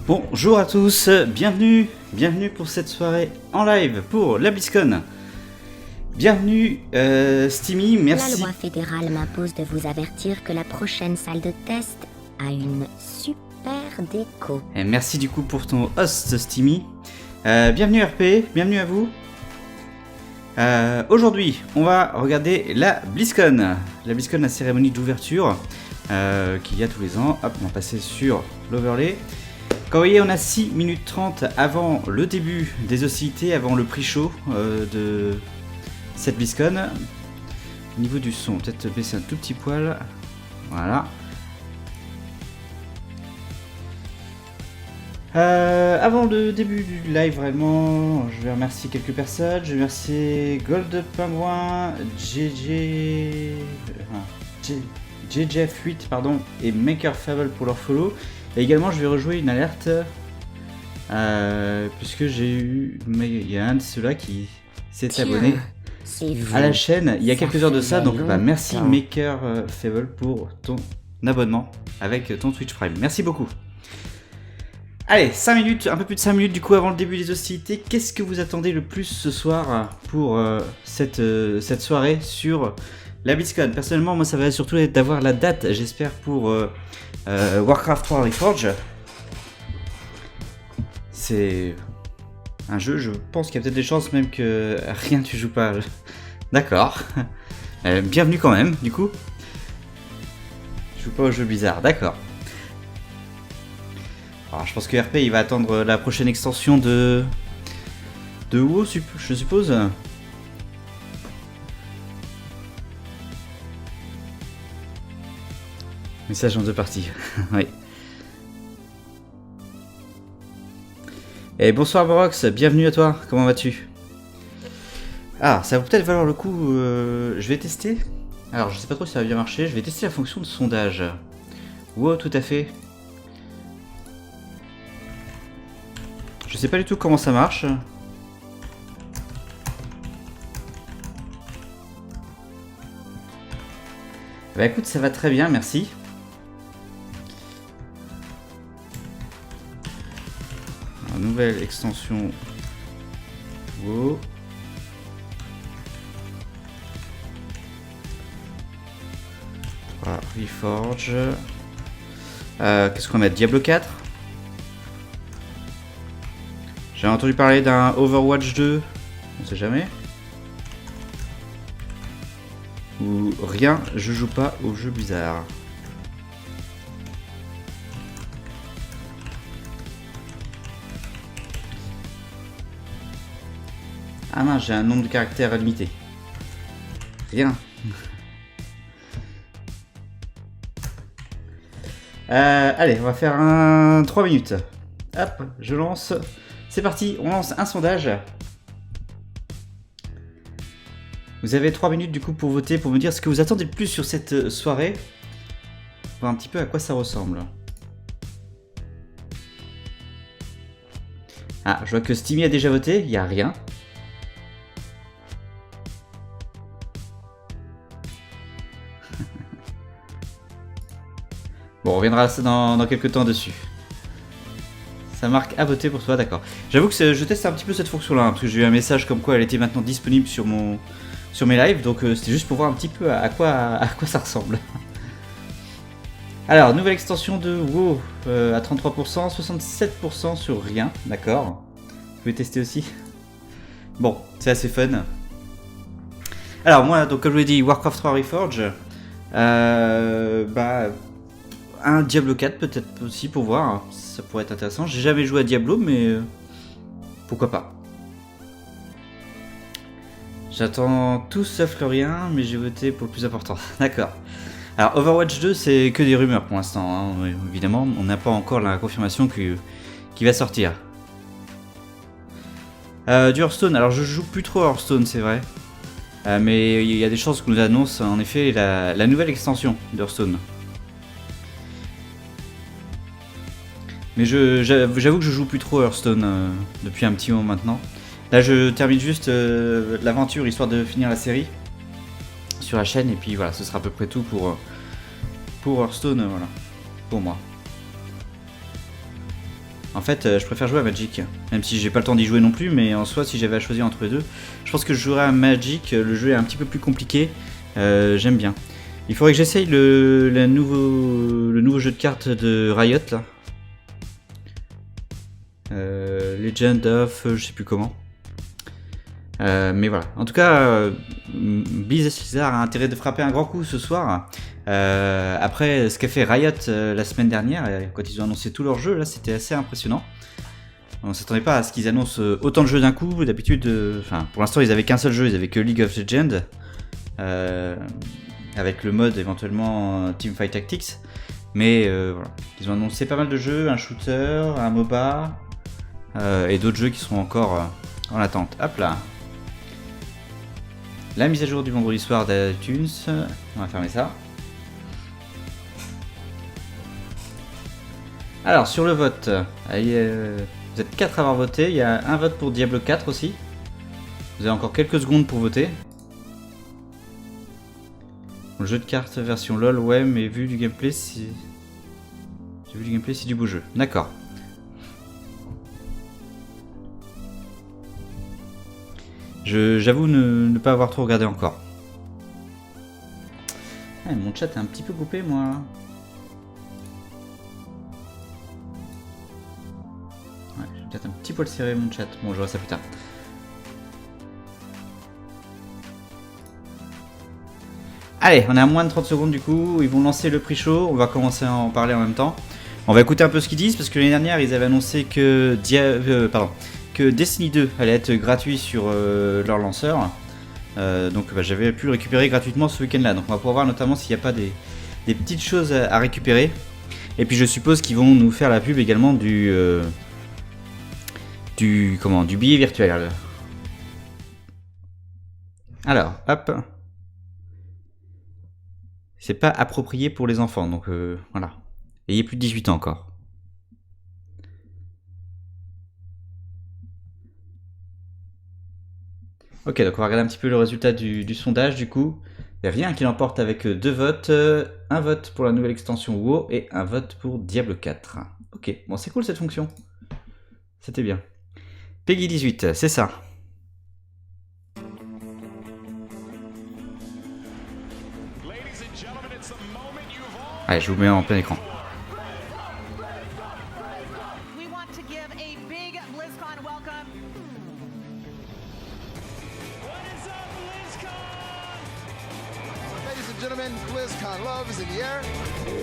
Bonjour à tous, bienvenue pour cette soirée en live pour la Blizzcon. Bienvenue Steamy, merci. La loi fédérale m'impose de vous avertir que la prochaine salle de test a une super déco. Et merci du coup pour ton host Steamy. Bienvenue RP, bienvenue à vous. Aujourd'hui, on va regarder la Blizzcon. La Blizzcon, la cérémonie d'ouverture qu'il y a tous les ans. Hop, on va passer sur l'overlay. Comme vous voyez, on a 6 minutes 30 avant le début des hostilités, avant le pre-show de cette Blizzcon. Au niveau du son, peut-être baisser un tout petit poil. Voilà. Avant le début du live, vraiment, je vais remercier quelques personnes. Je vais remercier Gold Pingouin, JJF8 pardon, et Maker Fable pour leur follow. Et également, je vais rejouer une alerte puisque j'ai eu, il y a un de ceux-là qui s'est abonné à la chaîne il y a quelques heures de ça. Donc, merci Maker Fable pour ton abonnement avec ton Twitch Prime. Merci beaucoup. Allez, 5 minutes, un peu plus de 5 minutes du coup avant le début des hostilités. Qu'est-ce que vous attendez le plus ce soir pour cette soirée sur la Blizzcon? Personnellement, moi ça va surtout être d'avoir la date, j'espère, pour Warcraft 3 Reforged. C'est un jeu, je pense qu'il y a peut-être des chances même que rien tu joues pas. D'accord. Bienvenue quand même, du coup. Je joue pas au jeu bizarre, d'accord. Alors, je pense que RP il va attendre la prochaine extension de Vous, je suppose. Message en deux parties. Oui. Et bonsoir Borox, bienvenue à toi, comment vas-tu? Ah, ça va peut-être valoir le coup, je vais tester. Alors je sais pas trop si ça va bien marcher, je vais tester la fonction de sondage. Wow, tout à fait. Je sais pas du tout comment ça marche. Bah écoute, ça va très bien, merci. Alors, nouvelle extension. Wow. Reforge. Qu'est-ce qu'on va mettre? Diablo 4. J'ai entendu parler d'un Overwatch 2, on sait jamais. Ou rien, je joue pas aux jeux bizarres. Ah mince, j'ai un nombre de caractères limité. Rien. Allez, on va faire un 3 minutes. Hop, je lance. C'est parti, on lance un sondage. Vous avez 3 minutes du coup pour voter, pour me dire ce que vous attendez le plus sur cette soirée. Voir un petit peu à quoi ça ressemble. Ah, je vois que Steamy a déjà voté, il n'y a rien. Bon, on reviendra dans quelques temps dessus. Ça marque à voter pour toi, d'accord. J'avoue que je teste un petit peu cette fonction-là, parce que j'ai eu un message comme quoi elle était maintenant disponible sur mes lives, donc c'était juste pour voir un petit peu à quoi ça ressemble. Alors, nouvelle extension de WoW à 33%, 67% sur rien, d'accord. Vous pouvez tester aussi. Bon, c'est assez fun. Alors moi, donc comme je vous l'ai dit, Warcraft 3 Reforged, un Diablo 4 peut-être aussi pour voir, ça pourrait être intéressant. J'ai jamais joué à Diablo, mais pourquoi pas. J'attends tout sauf le rien, mais j'ai voté pour le plus important. D'accord. Alors Overwatch 2, c'est que des rumeurs pour l'instant, hein. Évidemment, on n'a pas encore la confirmation qui va sortir. Du Hearthstone, alors je joue plus trop à Hearthstone, c'est vrai. Mais il y a des chances qu'on nous annonce en effet la nouvelle extension d'Hearthstone. Mais j'avoue que je joue plus trop Hearthstone depuis un petit moment maintenant. Là je termine juste l'aventure histoire de finir la série sur la chaîne et puis voilà, ce sera à peu près tout pour Hearthstone, voilà, pour moi. En fait, je préfère jouer à Magic, même si j'ai pas le temps d'y jouer non plus, mais en soi, si j'avais à choisir entre les deux, je pense que je jouerais à Magic, le jeu est un petit peu plus compliqué, j'aime bien. Il faudrait que j'essaye le nouveau jeu de cartes de Riot, là. Legend of, je sais plus comment. Mais voilà, en tout cas, Blizzard a intérêt de frapper un grand coup ce soir. Après ce qu'a fait Riot la semaine dernière, quand ils ont annoncé tous leurs jeux, là c'était assez impressionnant. On ne s'attendait pas à ce qu'ils annoncent autant de jeux d'un coup. D'habitude, pour l'instant ils avaient qu'un seul jeu, ils avaient que League of Legends, avec le mode éventuellement Teamfight Tactics. Mais voilà, ils ont annoncé pas mal de jeux, un shooter, un MOBA, et d'autres jeux qui seront encore en attente. Hop là. La mise à jour du vendredi soir d'iTunes, on va fermer ça. Alors sur le vote, vous êtes 4 à avoir voté, il y a un vote pour Diablo 4 aussi. Vous avez encore quelques secondes pour voter. Le jeu de cartes version LOL, ouais, mais vu du gameplay, c'est... J'ai vu du gameplay, c'est du beau jeu. D'accord. J'avoue ne pas avoir trop regardé encore. Ah, mon chat est un petit peu coupé, moi. Ouais, je vais peut-être un petit poil serré mon chat. Bon, je vois ça plus tard. Allez, on est à moins de 30 secondes du coup. Ils vont lancer le prix chaud. On va commencer à en parler en même temps. On va écouter un peu ce qu'ils disent parce que l'année dernière, ils avaient annoncé que que Destiny 2 allait être gratuit sur leur lanceur. Donc j'avais pu le récupérer gratuitement ce week-end là. Donc on va pouvoir voir notamment s'il n'y a pas des petites choses à récupérer. Et puis je suppose qu'ils vont nous faire la pub également du billet virtuel. Alors, hop. C'est pas approprié pour les enfants, donc voilà. Ayez plus de 18 ans encore. Ok, donc on va regarder un petit peu le résultat du sondage du coup. Il n'y a rien qui l'emporte avec 2 votes. Un vote pour la nouvelle extension WoW et un vote pour Diablo 4. Ok, bon c'est cool cette fonction. C'était bien. Peggy 18, c'est ça. Allez, je vous mets en plein écran. Gentlemen, Blizzcon love is in the air.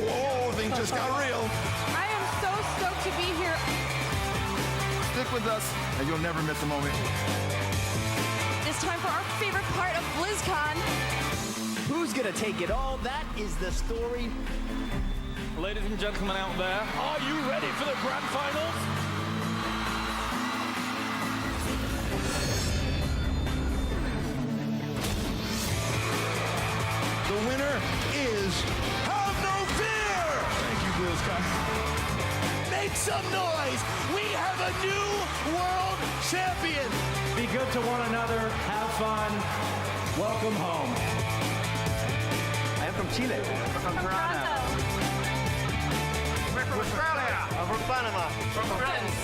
Whoa, things just got real. I am so stoked to be here. Stick with us, and you'll never miss a moment. It's time for our favorite part of BlizzCon. Who's gonna take it all? That is the story. Ladies and gentlemen out there, are you ready for the grand finals? The winner is Have No Fear! Thank you, Blizzcon. Make some noise! We have a new world champion! Be good to one another, have fun, welcome home. I am from Chile. From Toronto. We're from Australia. I'm from Panama. From France.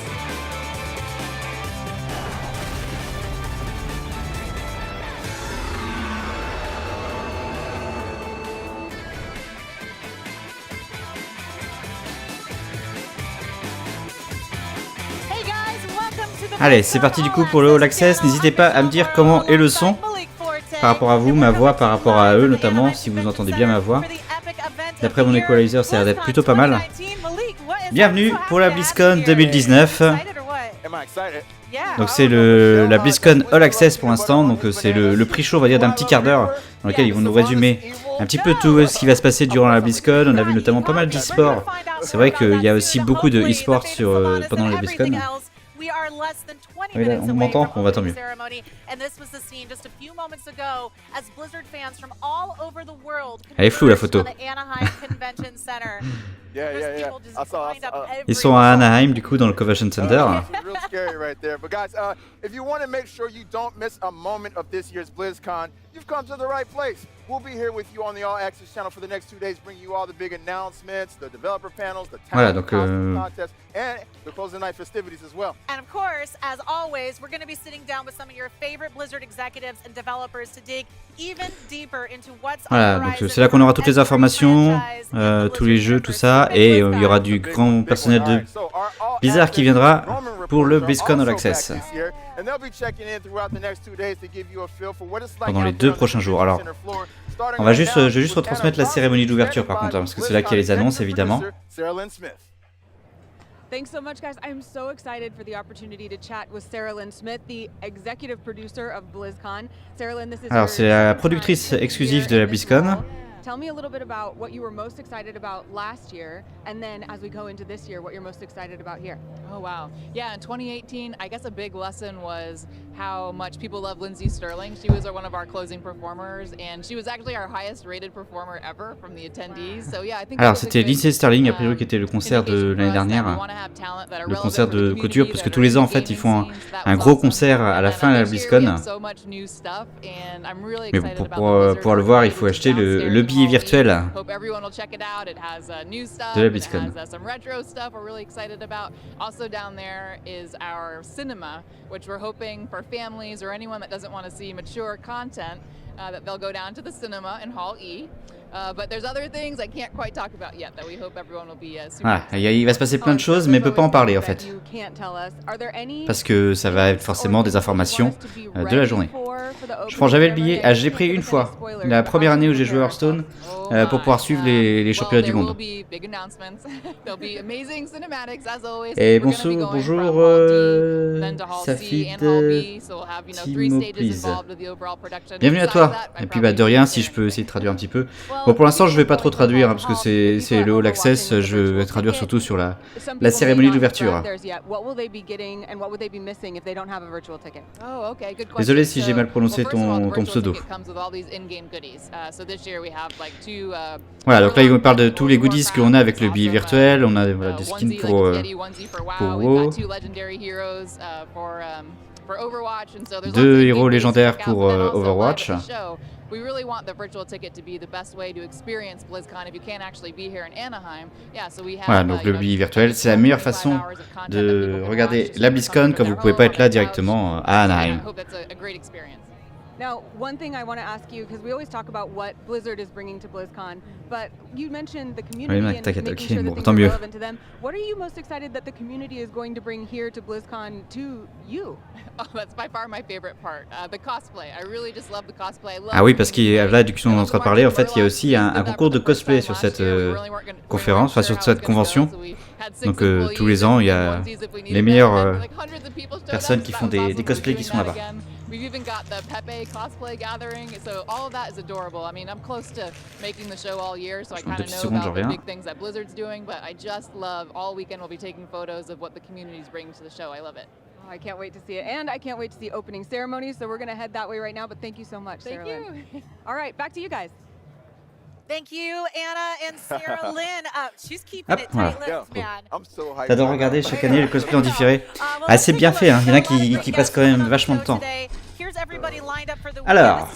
Allez, c'est parti du coup pour le All Access. N'hésitez pas à me dire comment est le son par rapport à vous, ma voix par rapport à eux notamment, si vous entendez bien ma voix. D'après mon equalizer, ça a l'air d'être plutôt pas mal. Bienvenue pour la Blizzcon 2019. Donc c'est la Blizzcon All Access pour l'instant, donc c'est le prix chaud on va dire d'un petit quart d'heure dans lequel ils vont nous résumer un petit peu tout ce qui va se passer durant la Blizzcon. On a vu notamment pas mal d'e-sport. C'est vrai qu'il y a aussi beaucoup de e-sport pendant la Blizzcon. Oui, là, on m'entend, on va tant mieux. Elle est floue la photo. Ils sont à Anaheim du coup dans le Convention Center. Real scary right there. But guys, if you want to make sure you don't miss a moment of this year's Blizzcon, you've come to the right place. We'll be here with you on the All Access channel for the next 2 days, bringing you all the big announcements, the developer panels, the Voilà, talent donc, costume contest, and the closing night festivities as well. And of course, as always, we're going to be sitting down with some of your favorite Blizzard executives and developers to dig even deeper into what's on Voilà, the donc horizon c'est là qu'on aura toutes les for every informations, franchise tous les jeux, tout ça, et il y aura du grand personnel de Blizzard qui viendra pour le Blizzcon All Access pendant les 2 prochains jours. Alors, je vais juste retransmettre la cérémonie d'ouverture par contre, hein, parce que c'est là qu'il y a les annonces évidemment. Thanks so much, guys. I'm so excited for the opportunity to chat with Sarah Lynn Smith, the executive producer of Blizzcon. Sarah Lynn, this is Alors, c'est la productrice exclusive de la Blizzcon. Tell me a little bit about what you were most excited about last year, and then as we go into this year, what you're most excited about here. Oh wow. Yeah, in 2018, I guess a big lesson was how much people love Lindsay Sterling. She was one of our closing performers, and she was actually our highest rated performer ever from the attendees. So yeah, I think Alors, c'était Lindsay Sterling, a priori, qui était le concert de l'année dernière, le concert de clôture, parce que tous les ans, en fait, ils font un gros concert à la fin de la Blizzcon. Mais pour pouvoir le voir, il faut acheter le billet virtuel de la Blizzcon. Also down there is our cinema, which we're hoping for families or anyone that doesn't want to see mature content, that they'll go down to the cinema in Hall E. But there's other things I can't quite talk about yet that we hope everyone will be super. Ah, il va se passer plein de choses, mais il peut pas en parler en fait, parce que ça va être forcément des informations de la journée. J'avais le billet, je l'ai pris une fois, la première année où j'ai joué Hearthstone, pour pouvoir suivre les championnats du monde. Et bonjour Safid Timoplis. Bienvenue à toi. Et puis de rien, si je peux essayer de traduire un petit peu. Bon, pour l'instant je vais pas trop traduire, hein, parce que c'est le All Access, je vais traduire surtout sur la cérémonie d'ouverture. Désolé si j'ai mal prononcé ton pseudo. Voilà, donc là il me parle de tous les goodies qu'on a avec le billet virtuel, on a des skins pour WoW, 2 héros légendaires pour Overwatch. Voilà, donc le billet virtuel, c'est la meilleure façon de regarder la Blizzcon quand vous pouvez pas être là directement à Anaheim. Now, one thing I want to ask you, because we always talk about what Blizzard is bringing to BlizzCon, but you mentioned the community and making sure that things are relevant to them. What are you most excited that the community is going to bring here to BlizzCon to you? Oh, that's by far my favorite part. The cosplay. I really just love the cosplay. Ah oui, parce qu'il là, du coup, on est en train de parler, en fait, il y a aussi un concours de cosplay sur cette conférence, enfin sur cette convention. Donc tous les ans, il y a les meilleures personnes qui font des cosplays qui sont là-bas. We've even got the peup-peup cosplay gathering, so all of that is adorable. I mean, I'm close to making the show all year, so I kind of know about the big things that Blizzard's doing, but I just love, all weekend we'll be taking photos of what the community's bringing to the show. I love it. Oh, I can't wait to see it, and I can't wait to see opening ceremony, so we're going to head that way right now, but thank you so much, Sarah Lynn. Thank you. All right, back to you guys. Thank you, Anna and Sarah Lynn. She's keeping it tight-lipped, man. T'adores regarder chaque année le cosplay en différé. Ah, c'est bien fait, hein. Il y en a qui passent quand même vachement de temps. Alors,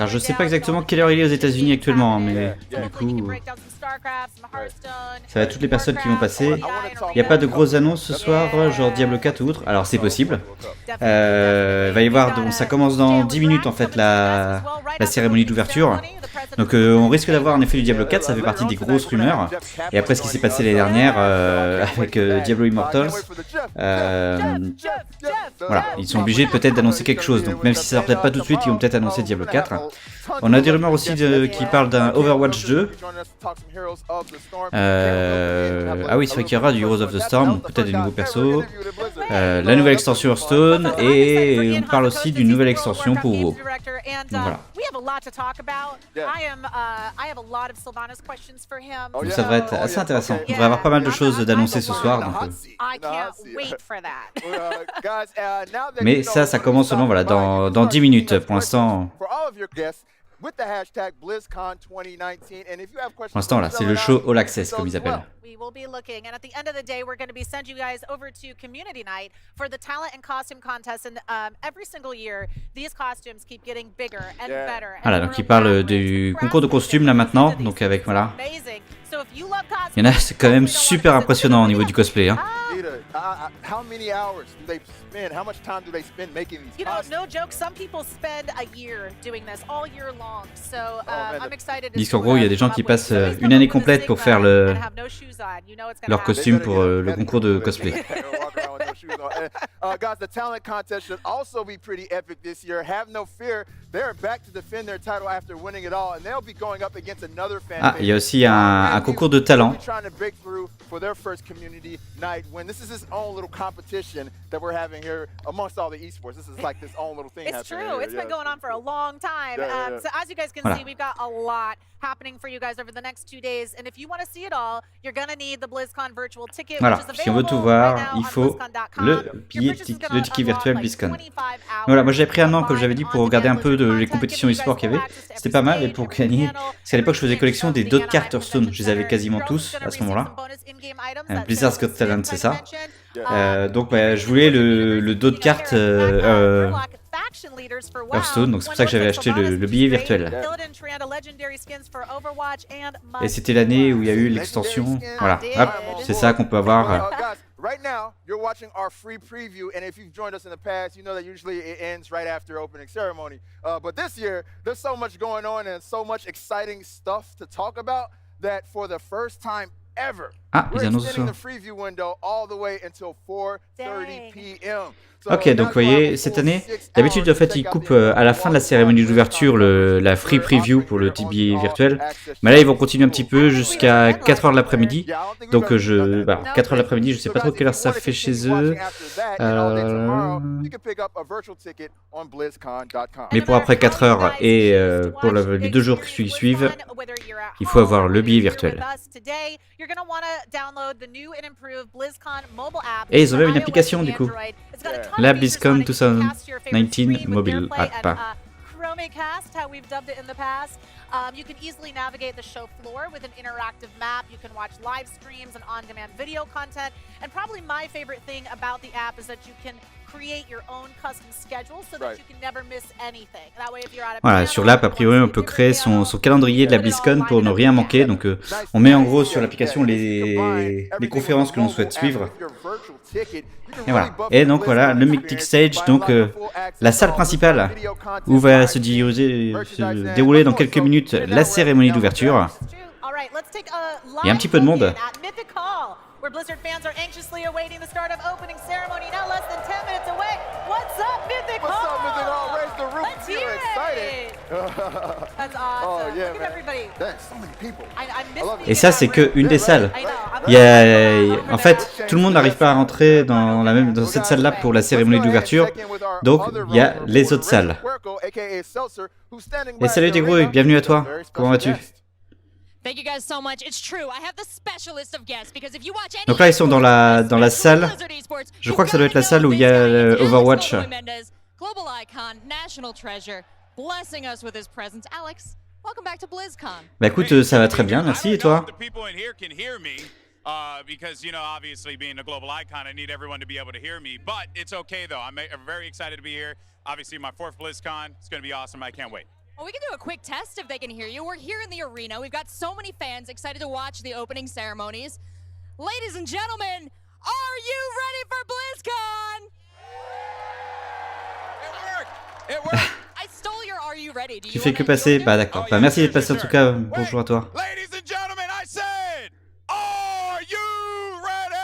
je sais pas exactement quelle heure il est aux États-Unis actuellement, mais du coup, ça va être toutes les personnes qui vont passer. Il n'y a pas de grosses annonces ce soir, genre Diablo 4 ou autre. Alors c'est possible. Il va y avoir, donc ça commence dans 10 minutes en fait la cérémonie d'ouverture. Donc on risque d'avoir en effet du Diablo 4, ça fait partie des grosses rumeurs. Et après ce qui s'est passé l'année dernière avec Diablo Immortals, voilà, ils sont obligés peut-être d'annoncer quelque chose. Donc même si ça sort peut-être pas tout de suite, ils vont peut-être annoncer Diablo 4. On a des rumeurs aussi qui parlent d'un Overwatch 2. Ah oui, c'est vrai qu'il y aura du Heroes of the Storm, peut-être des nouveaux persos, la nouvelle extension Hearthstone, et on parle aussi d'une nouvelle extension pour WoW. Donc voilà. have a lot to talk about. I have a lot of Sylvanas questions for him. Donc ça devrait être assez intéressant. On devrait avoir pas mal de choses d'annoncer ce soir. Donc, I can't wait for that. mais ça commence seulement voilà, dans 10 minutes pour l'instant. With the hashtag Blizzcon 2019, and if you have questions, Pour l'instant, là, c'est le show All Access, comme ils appellent. We will be looking, and at the end of the day, we're going to be sending you guys over to Community Night for the talent and costume contest. And every single year, these costumes keep getting bigger and better. Voilà, donc il parle du concours de costumes là maintenant, donc avec voilà. Il y en a, c'est quand même super impressionnant au niveau du cosplay. Hein. How many hours do they spend? How much time do they spend making these costumes? No joke, some people spend a year doing this, all year long. So I'm excited. Ils disent qu'en gros, il y a des gens qui passent une année complète pour faire leur costume pour le concours de cosplay. Guys, the talent contest should also be pretty epic this year. Have no fear, they're back to defend their title after winning it all, and they'll be going up against another fan. Ah, il y a aussi un concours de talent. For their first community night win. This is its own little competition that we're having here amongst all the esports. This is like this own little thing. It's true. It's been going on for a long time. So as you guys can see, we've got a lot happening for you guys over the next 2 days. And if you want to see it all, you're going to need the BlizzCon virtual ticket, voilà, which is si on veut tout voir, il faut le ticket virtuel BlizzCon. Voilà, moi j'avais pris un an, comme j'avais dit, pour regarder un peu les compétitions e-sport qu'il y avait. C'était pas mal, et pour gagner, parce qu'à l'époque je faisais collection des dot cards Hearthstone. Je les avais quasiment tous à ce moment-là. Blizzard's Got Talent, c'est ça. Donc bah, je voulais le dot card Hearthstone, donc c'est pour ça que j'avais acheté le billet virtuel. Et c'était l'année où il y a eu l'extension. Voilà, hop, c'est ça qu'on peut avoir. Right now, you're watching our free preview, and if you've joined us in the past, you know that usually it ends right after opening ceremony. But this year, there's so much going on and so much exciting stuff to talk about that for the first time ever, we're extending the preview window all the way until 4:30 p.m. Ok, donc vous voyez, cette année, d'habitude en fait ils coupent à la fin de la cérémonie d'ouverture la free preview pour le billet virtuel, mais là ils vont continuer un petit peu jusqu'à 4h de l'après-midi, donc 4h de l'après-midi, je sais pas trop quelle heure ça fait chez eux, mais pour après 4h et pour les 2 jours qui suivent, il faut avoir le billet virtuel. Et ils ont même une application du coup. La Blizzcon 2019 mobile app. Chromecast, how we've dubbed it in the past. You can easily navigate the show floor with an interactive map. You can watch live streams and on-demand video content. And probably my favorite thing about the app is that you can create your own custom schedule so that you can never miss anything. That way if you're at a voilà, sur l'app, a priori, on peut créer son calendrier de la Blizzcon pour ne rien manquer. Donc, on met en gros sur l'application les conférences que l'on souhaite suivre. Et voilà. Et donc voilà, le Mythic Stage, donc la salle principale où va se dérouler dans quelques minutes la cérémonie d'ouverture. Il y a un petit peu de monde. Where Blizzard fans are anxiously awaiting the start of opening ceremony now less than 10 minutes away. What's up, Mythic Hall? What's up, Mythic Hall? Raise the roof. Let's hear it. That's awesome. Oh, yeah, look at everybody. Thanks, so many people. I Et ça, c'est que une des salles. Il y a, en fait, tout le monde n'arrive pas à rentrer dans cette salle-là pour la cérémonie d'ouverture. Donc, il y a les autres salles. Et salut des gros, et bienvenue à toi. Comment vas-tu? Donc là ils sont dans la salle. Je crois que ça doit être la salle où il y a Overwatch. Bah écoute, ça va très bien, merci, et toi? Because, you know, obviously being a global icon, I need everyone to be able to hear me. But it's okay, though. I'm very excited to be here. Obviously, my 4th BlizzCon. It's going to be awesome. I can't wait. Well, we can do a quick test if they can hear you. We're here in the arena. We've got so many fans excited to watch the opening ceremonies. Ladies and gentlemen, are you ready for BlizzCon? It worked! I stole your "Are you ready?" Tu fais que passer? Bah d'accord. Bah merci d'être passé en tout cas. Bonjour à toi. Ladies and gentlemen, I said, are you ready?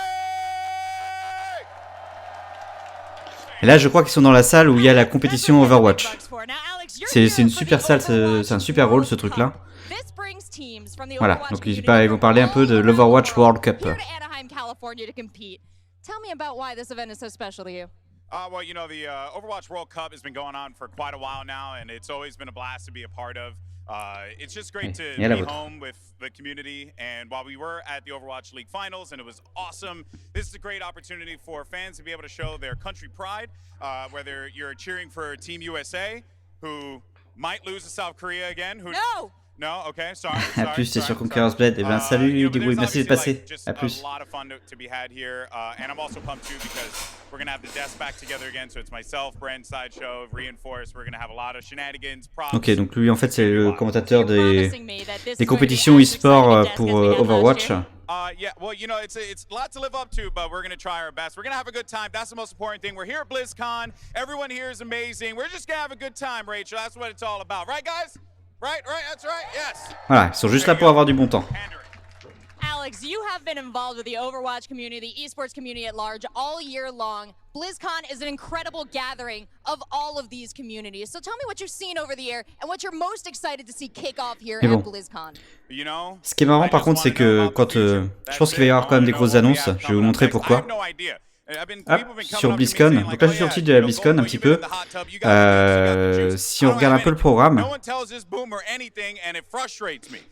Et là je crois qu'ils sont dans la salle où il y a la compétition Overwatch. C'est une super salle, c'est un super rôle ce truc là. Voilà, donc ils vont parler un peu de l'Overwatch World Cup. Well, you know, the Overwatch World Cup has been going on for quite a while now, and it's always been a blast to be a part of. It's just great to be home with the community, and while we were at the Overwatch League Finals, and it was awesome, this is a great opportunity for fans to be able to show their country pride, whether you're cheering for Team USA, who might lose to South Korea again. No! No, okay, sorry. A plus, c'est sur Conqueror's Blade. Eh ben, salut, du coup, merci de passer. À plus. A lot of fun to be had here, and I'm also pumped too because we're gonna have the desk back together again. So it's myself, Brent, Sideshow, Reinforce. We're gonna have a lot of shenanigans, props. Ok, donc lui, en fait, c'est le commentateur des compétitions e-sport pour Overwatch. Yeah, well, you know, it's a lot to live up to, but we're gonna try our best. We're gonna have a good time. That's the most important thing. We're here at Blizzcon. Everyone here is amazing. We're just gonna have a good time, Rachel. That's what it's all about, right, guys? Right, that's right, yes. Voilà, ils sont juste là pour avoir du bon temps. Alex, you have been involved with the Overwatch community, the esports community at large, all year long. BlizzCon is an incredible gathering of all of these communities. So tell me what you've seen over the year and what you're most excited to see kick off here at BlizzCon. Ce qui est marrant par contre, c'est que quand je pense qu'il va y avoir quand même des grosses annonces. Je vais vous montrer pourquoi. Hop, sur BlizzCon, donc là je suis sur le site de la BlizzCon un petit peu. Si on regarde un peu le programme,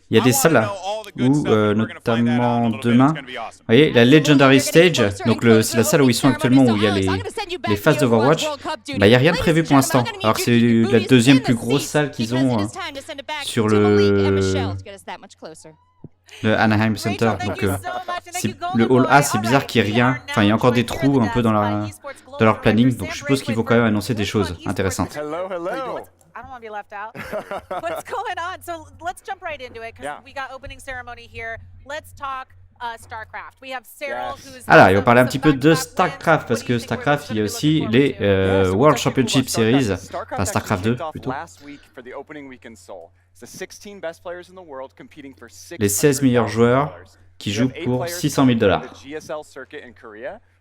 il y a des salles là, où notamment demain, vous voyez, la Legendary Stage, donc c'est la salle où ils sont actuellement, où il y a les phases d'Overwatch. Bah, il n'y a rien de prévu pour l'instant, alors que c'est la deuxième plus grosse salle qu'ils ont sur le Anaheim Center, donc le hall A, c'est bizarre qu'il n'y ait rien, enfin il y a encore des trous un peu dans leur planning, donc je suppose qu'ils vont quand même annoncer des choses intéressantes. I don't want to be left out. What's going on? So let's jump right into it because we got opening ceremony here. Let's talk StarCraft. We have Cyril who's Alors, il va parler un petit peu de StarCraft parce que StarCraft, il y a aussi les World Championship Series, enfin StarCraft 2 plutôt. Les 16 meilleurs joueurs qui jouent pour $600,000.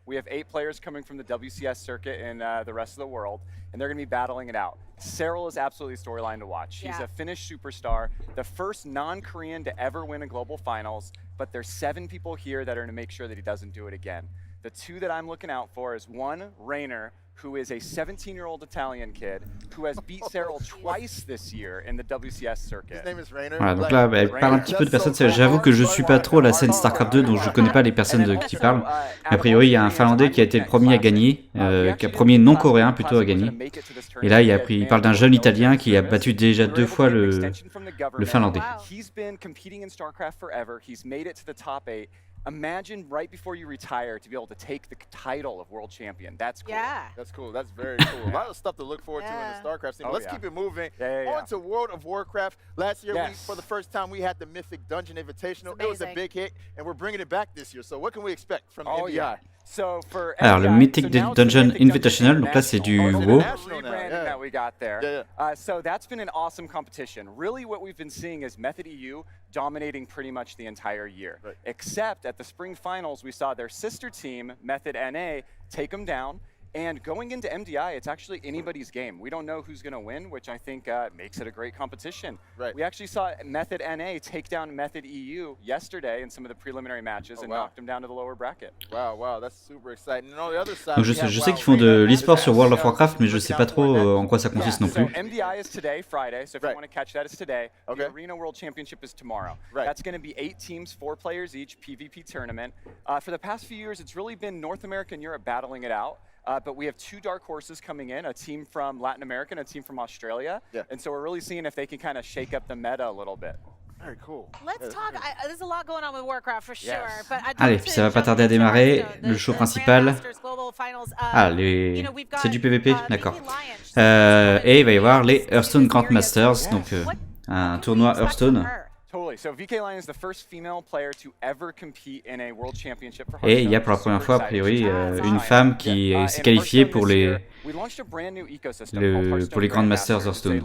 We have 8 players coming from the WCS circuit and the rest of the world, and they're going to be battling it out. Cyril is absolutely a storyline to watch. He's a Finnish superstar, the first non-Korean to ever win a global finals, but there's 7 people here that are going to make sure that he doesn't do it again. The 2 that I'm looking out for is one, Rainer, who is a 17-year-old Italian kid who has beat Cyril twice this year in the WCS circuit. His name is Rainer. Voilà, donc là, elle parle un petit peu de personnes. J'avoue que je suis pas trop la scène StarCraft 2, donc je connais pas les personnes qui parlent. A priori, il y a un Finlandais qui a été le premier à gagner, premier non-coréen plutôt à gagner. Et là, il parle d'un jeune Italien qui a battu déjà 2 fois le Finlandais. He's been competing in StarCraft forever. He's made it to the top 8. Imagine right before you retire to be able to take the title of world champion. That's cool. Yeah. That's cool. That's very cool. A lot of stuff to look forward to in the StarCraft scene. Let's keep it moving. On to World of Warcraft. Last year, for the first time, we had the Mythic Dungeon Invitational. It was a big hit, and we're bringing it back this year. So what can we expect from MDI? Alors le Mythic Dungeon Invitational, donc là c'est du WoW. So that's been an awesome competition. Really what we've been seeing is Method EU dominating pretty much the entire year. Except at the spring finals we saw their sister team, Method NA, take them down. And going into MDI, it's actually anybody's game. We don't know who's going to win, which I think makes it a great competition. We actually saw Method NA take down Method EU yesterday in some of the preliminary matches and knocked them down to the lower bracket. Wow, that's super exciting. And on the other side, donc je sais qu'ils font de l'e-sport sur World of Warcraft, mais je sais pas trop en quoi ça consiste non plus. So MDI is today, Friday, so if you want to catch that, it's today. The Arena World Championship is tomorrow. That's going to be 8 teams, 4 players each, PvP tournament. For the past few years, it's really been North America and Europe battling it out. But we have 2 dark horses coming in, a team from Latin America and a team from Australia. And so we're really seeing if they can kind of shake up the meta a little bit. Very cool. Let's talk. There's a lot going on with Warcraft for sure. But allez, puis ça va pas tarder à démarrer, le show principal. C'est du PVP, d'accord. Et il va y avoir les Hearthstone Grandmasters, donc un tournoi Hearthstone. Et il y a pour la première fois, a priori, une femme qui s'est qualifiée pour les pour les Grand Masters Hearthstone.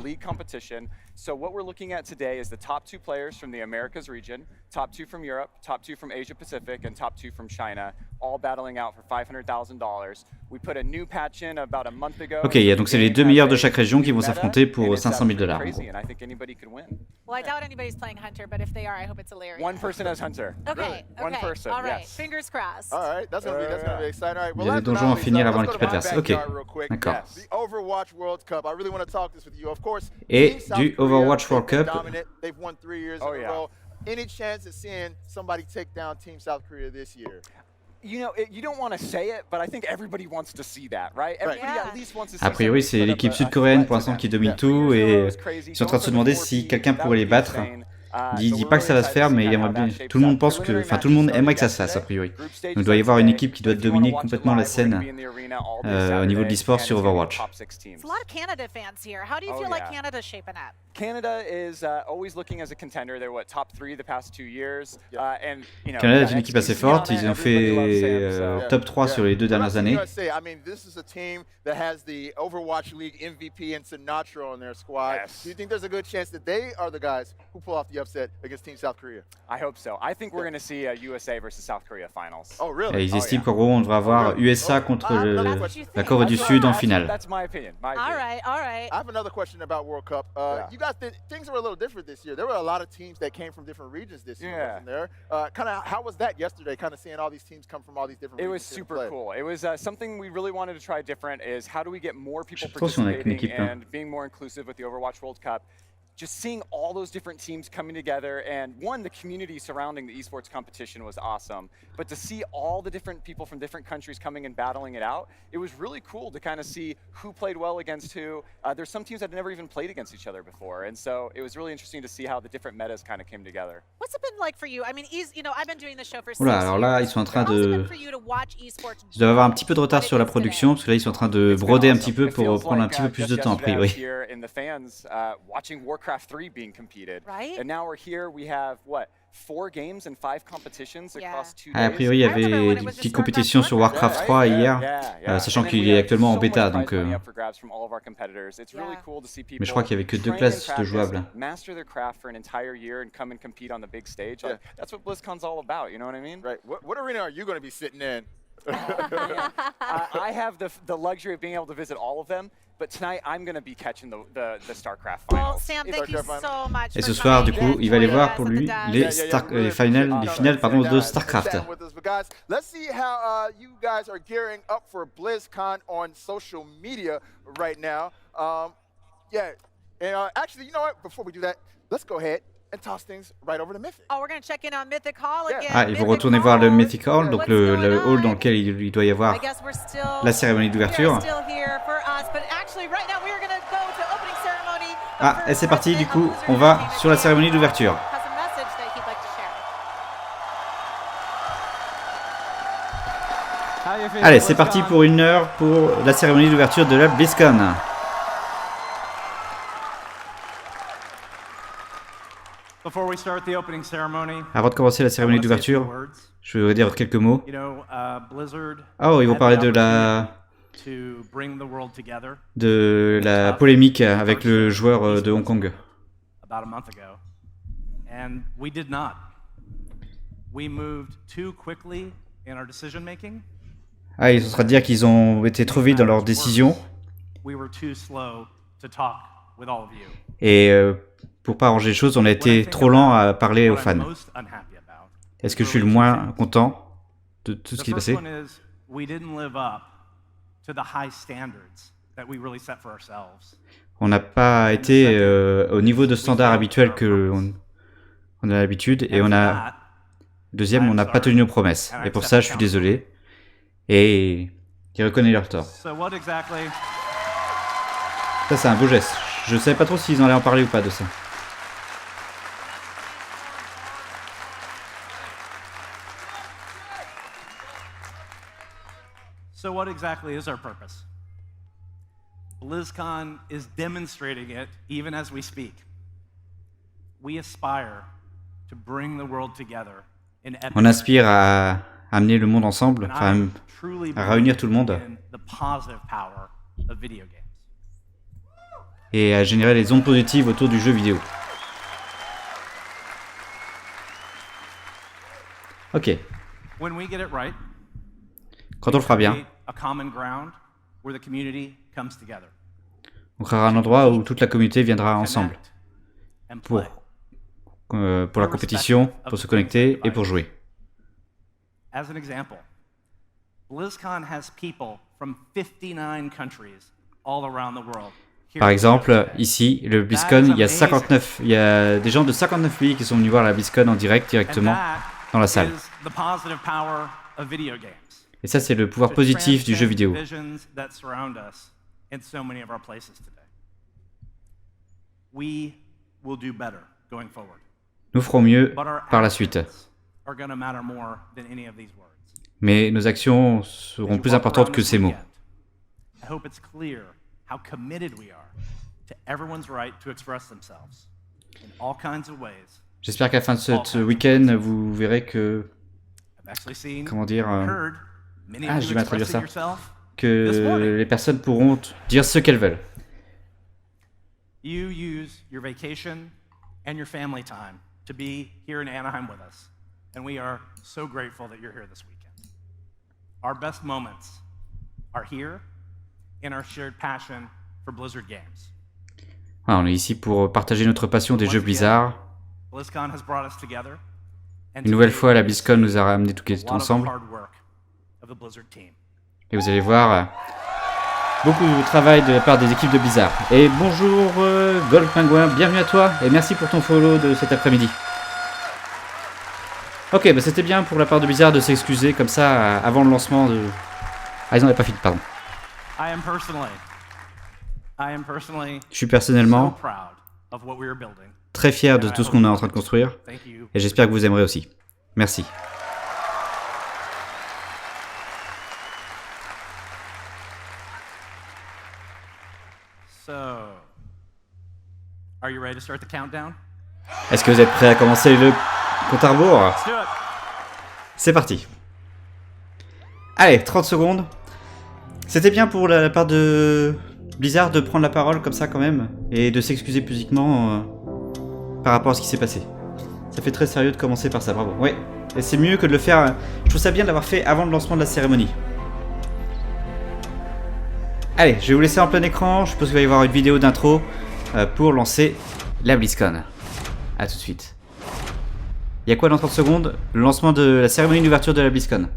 So what we're looking at today is the top 2 players from the Americas region, top 2 from Europe, top 2 from Asia Pacific, and top 2 from China, all battling out for $500,000. We put a new patch in about a month ago. Ok, donc c'est les 2 meilleurs de chaque région qui vont s'affronter pour $500,000. Well, I doubt anybody's playing Hunter, but if they are, I hope it's hilarious. One person has Hunter. Okay, One person. All right, yes. fingers crossed. All right, that's gonna be exciting. All right, Il y a des donjons à finir avant l'équipe adverse. Ok, d'accord. The Overwatch World Cup. I really want to talk this with you. Of course. Et du Overwatch World Cup. They've won 3 years in a row. Any chance of seeing somebody take down Team South Korea this year? You know, you don't want to say it, but I think everybody wants to see that, right? Everybody at least wants to see. A priori, c'est l'équipe sud-coréenne pour l'instant qui domine tout et ils sont en train de se demander si quelqu'un pourrait les battre. Il dit pas que ça va se faire, mais il aimerait bien. Tout le monde pense que, enfin, tout le monde aimerait que ça se fasse a priori. Donc, il doit y avoir une équipe qui doit dominer complètement la scène au niveau de l'e-sport sur Overwatch. Canada is always looking as a contender. They're top 3 the past 2 years. And you know, Canada est une équipe assez forte. Ils ont fait top 3 sur les 2 dernières années. I mean, this is a team that has the Overwatch League MVP and Sinatra on their squad. Do you think there's a good chance that they are the guys who pull off the upset against Team South Korea? I hope so. I think we're going to see a USA versus South Korea finals. Oh, really? Et ils estiment qu'en gros, on devra avoir USA contre la Corée du Sud en finale. That's my opinion. All right. I have another question about World Cup. You guys, things were a little different this year. There were a lot of teams that came from different regions this year, wasn't there? Kind of, how was that yesterday? Kind of seeing all these teams come from all these different regions. It was super cool. It was something we really wanted to try different. Is how do we get more people participating and being more inclusive with the Overwatch World Cup? Just seeing all those different teams coming together, and one, the community surrounding the esports competition was awesome. But to see all the different people from different countries coming and battling it out, it was really cool to kind of see who played well against who. There's some teams that had never even played against each other before, and so it was really interesting to see how the different metas kind of came together. What's it been like for you? I mean, you know, I've been doing this show for 6 Oula, alors là, ils sont en train de... Ils doivent avoir un petit peu de retard sur la production, parce que là, ils sont en train de broder un petit peu pour prendre un petit peu plus de temps, a priori. Watching Warcraft 3 being competed. Right? And now we're here, we have, what, 4 games and 5 competitions across 2 days? A priori, il y avait une petite compétition sur Warcraft 3 hier, sachant qu'il est actuellement en bêta, donc... Mais je crois qu'il n'y avait que 2 places de jouables. Master their craft for an entire year and come and compete on the big stage. Like, that's what BlizzCon's all about, you know what I mean? Right. What arena are you going to be sitting in? I have the luxury of being able to visit all of them, but tonight I'm going to be catching the StarCraft finals. Well, Sam, thank you so much. Et ce soir, du coup, il va aller voir pour lui les finales de StarCraft. Let's see how you guys are gearing up for BlizzCon on social media right now. Yeah, and actually, you know what? Before we do that, let's go ahead and toss things right over to Mythic. Oh, we're going to check in on Mythic Hall again. Ah, ils vont retourner voir le Mythic Hall, donc le hall dans lequel il doit y avoir la cérémonie d'ouverture. Ah, et c'est parti, du coup, on va sur la cérémonie d'ouverture. Allez, c'est parti pour 1 heure pour la cérémonie d'ouverture de la Blizzcon. Avant de commencer la cérémonie d'ouverture, je voudrais dire quelques mots. Oh, ils vont parler de la polémique avec le joueur de Hong Kong. Ah, ils sont en train de dire qu'ils ont été trop vite dans leur décision. Et pour pas arranger les choses, on a été trop lent à parler aux fans. Est-ce que je suis le moins content de tout ce qui s'est passé? On n'a pas été au niveau de standard habituel qu'on a l'habitude, et deuxième, on n'a pas tenu nos promesses. Et pour ça, je suis désolé. Et ils reconnaissent leur tort. Ça, c'est un beau geste. Je ne savais pas trop s'ils en allaient en parler ou pas de ça. So what exactly is our purpose? BlizzCon is demonstrating it even as we speak. We aspire to bring the world together in epic. On aspire à amener le monde ensemble, enfin à réunir tout le monde. The positive power of video games. Et à générer les ondes positives autour du jeu vidéo. Ok. When we get it right, quand on le fera bien, a common ground where the community comes together. On créera un endroit où toute la communauté viendra ensemble pour la compétition, pour se connecter et pour jouer. As an example, BlizzCon has people from 59 countries all around the world. Par exemple, ici, le Blizzcon, il y a des gens de 59 pays qui sont venus voir la Blizzcon en direct directement dans la salle. Et ça, c'est le pouvoir positif du jeu vidéo. Nous ferons mieux par la suite. Mais nos actions seront plus importantes que ces mots. J'espère qu'à la fin de ce week-end, vous verrez que... Comment dire... j'ai du mal à traduire ça. Que les personnes pourront dire ce qu'elles veulent. You use your vacation and your family time to be here in Anaheim with us. And we are so grateful that you're here this weekend. Our best moments are here in our shared passion for Blizzard games. On est ici pour partager notre passion des jeux Blizzard. Une nouvelle fois, la BlizzCon nous a ramenés tous ensemble. Et vous allez voir beaucoup de travail de la part des équipes de Blizzard. Et bonjour Gold Pingouin, bienvenue à toi et merci pour ton follow de cet après-midi. Ok, bah c'était bien pour la part de Blizzard de s'excuser comme ça avant le lancement de... Ah, ils n'en avaient pas fini, pardon. Je suis personnellement très fier de tout ce qu'on est en train de construire et j'espère que vous aimerez aussi. Merci. Est-ce que vous êtes prêts à commencer le compte à rebours? C'est parti. Allez, 30 secondes. C'était bien pour la part de Blizzard de prendre la parole comme ça quand même et de s'excuser publiquement par rapport à ce qui s'est passé. Ça fait très sérieux de commencer par ça, bravo. Ouais, et c'est mieux que de le faire... Je trouve ça bien de l'avoir fait avant le lancement de la cérémonie. Allez, je vais vous laisser en plein écran. Je pense qu'il va y avoir une vidéo d'intro pour lancer la BlizzCon. A tout de suite. Il y a quoi dans 30 secondes? Le lancement de la cérémonie d'ouverture de la BlizzCon.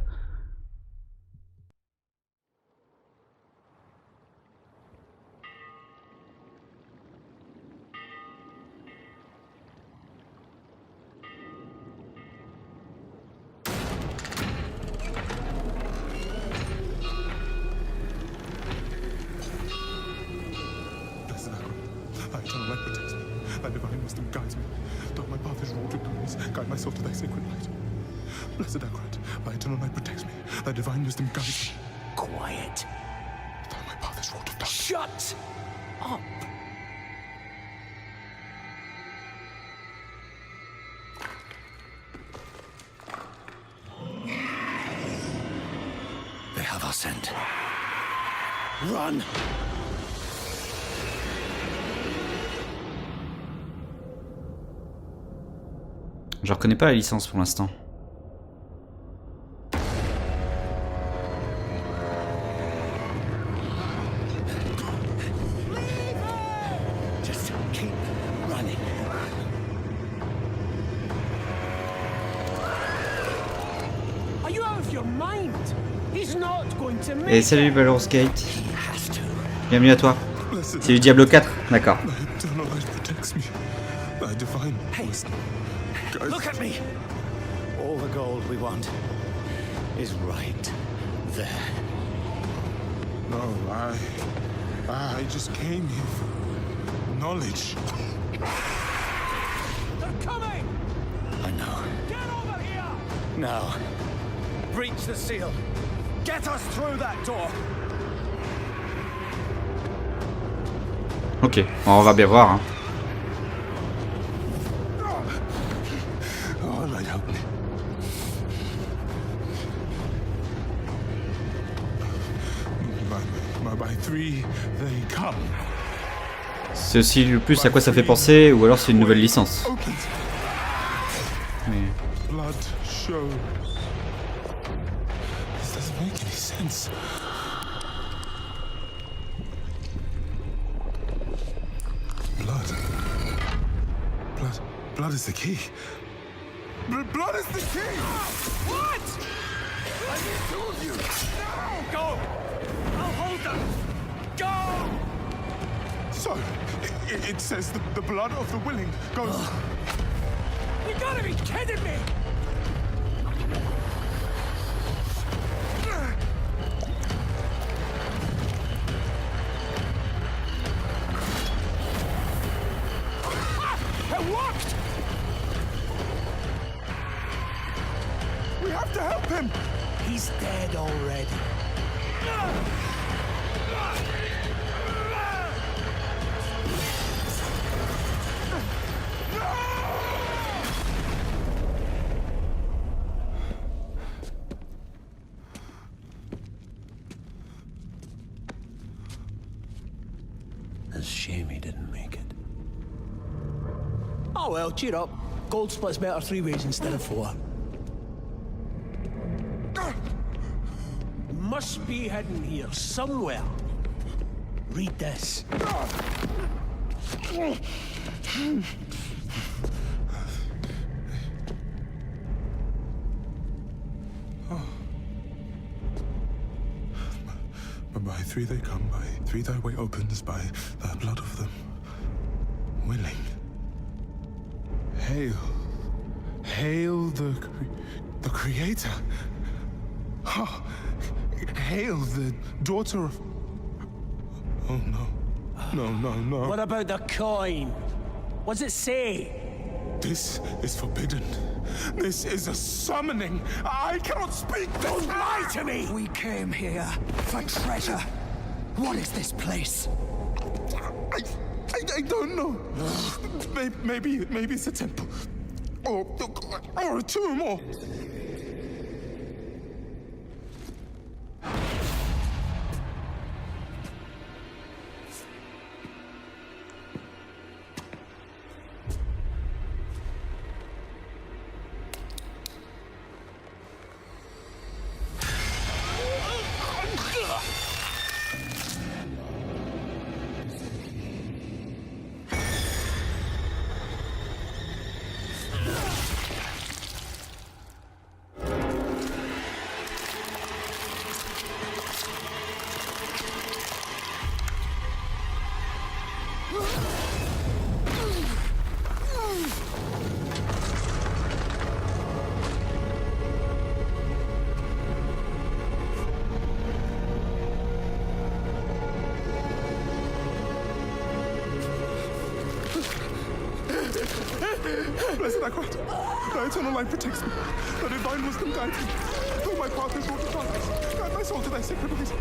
Quiet. Shut up. They have our scent. Run. Je reconnais pas la licence pour l'instant. Et salut Baldur's Gate. Bienvenue à toi. C'est du Diablo 4, d'accord. Look at me. All the gold we want is right there. No, I just came here for knowledge. They're coming. I know. Get over here. Now, breach the seal. Get us through that door. Ok, on va bien voir. Hein. Oh, Lord, help me. My By 3, they come. C'est aussi le plus à quoi ça fait penser, ou alors c'est une nouvelle licence. Mais... Blood show. This doesn't make any sense. Blood is the key. Blood is the key! What? I need 2 of you! No! Go! I'll hold them! Go! So, it says the blood of the willing goes... You gotta be kidding me! It worked! We have to help him! He's dead already. It's a shame he didn't make it. Oh well, cheer up. Gold splits better 3 ways instead of 4. Must be hidden here somewhere. Read this. By 3 they come, by 3 thy way opens, by the blood of them willing. Hail. Hail the Creator. Oh, hail the daughter of... Oh no. No. What about the coin? What's it say? This is forbidden. This is a summoning. I cannot speak. Don't lie to me! We came here for treasure. What is this place? I don't know. Maybe it's a temple. Or a tomb, or... Blessed Aquat, thy eternal light protects me. Thy divine wisdom guides me. Though my path is wrought with darkness, guide my soul to thy sacred ways.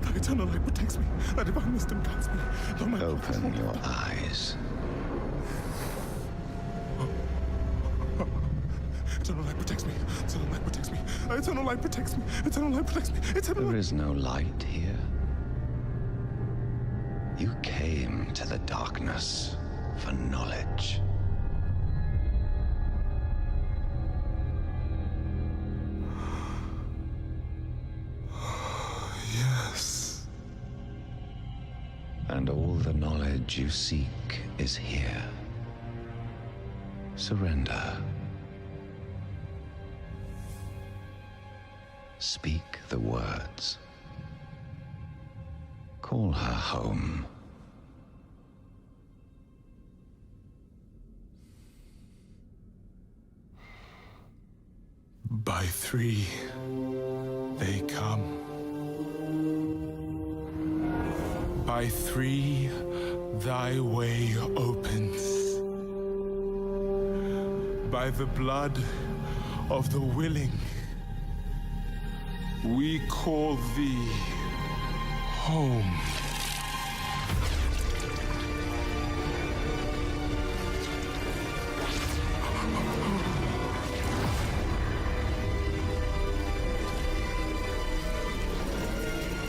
Thy eternal light protects me. Thy divine wisdom guides me. Open your eyes. Eternal light protects me. Eternal light protects me. Thy eternal light protects me. Eternal light protects me. There is no light here. You came to the darkness for knowledge. Yes. And all the knowledge you seek is here. Surrender. Speak the words. Call her home. By 3, they come. By 3, thy way opens. By the blood of the willing, we call thee home.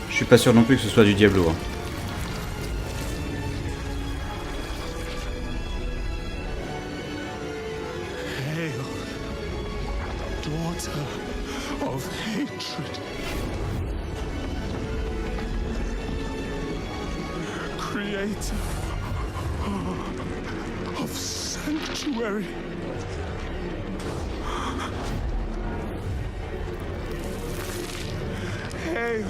Je suis pas sûr non plus que ce soit du Diablo. Hein. Hail, daughter of hatred. Creator of sanctuary. Hail.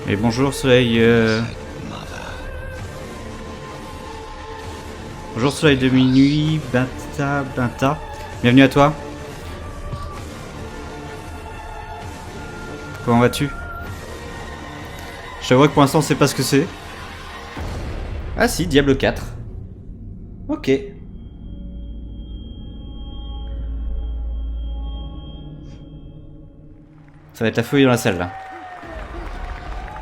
Et bonjour soleil. Bonjour soleil de minuit, Binta. Bienvenue à toi. Comment vas-tu? Je t'avoue que pour l'instant on sait pas ce que c'est. Ah si, Diablo 4. Ok. Ça va être la feuille dans la salle là.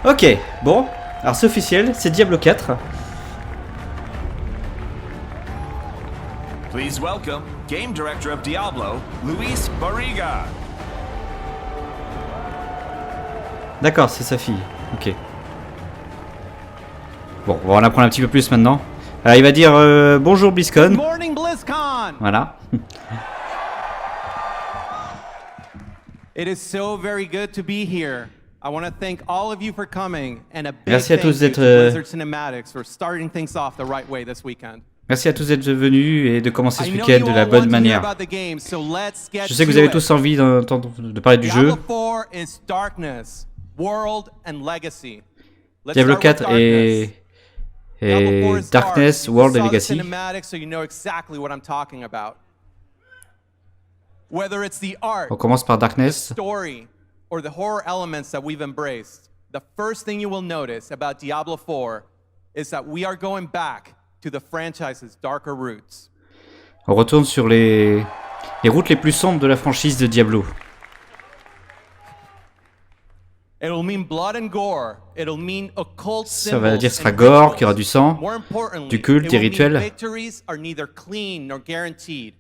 Ok, bon, alors c'est officiel, c'est Diablo 4. Please welcome Game Director of Diablo, Luis Barriga. D'accord, c'est sa fille. Ok. Bon, on va en apprendre un petit peu plus maintenant. Alors, il va dire bonjour Blizzcon. Morning Blizzcon. Voilà. It is so very good to be here. I want to thank all of you for coming and a big Merci à tous thank you d'être to Blizzard Cinematics for starting things off the right way this weekend. Merci à tous d'être venus et de commencer ce week-end de la bonne manière. Je sais que vous avez tous envie de parler du jeu. Diablo 4 et Darkness, World et Legacy. On commence par Darkness. Or the horror elements that we've embraced, the first thing you will notice about Diablo 4 is that we are going back to the franchise's darker roots. On retourne sur les routes les plus sombres de la franchise de Diablo. It'll mean blood and gore. It'll mean occult Ça va dire symbols sera and gore, qu'il y aura du rituals. sang, More importantly, du culte, it des will mean rituels. victories are neither clean nor guaranteed.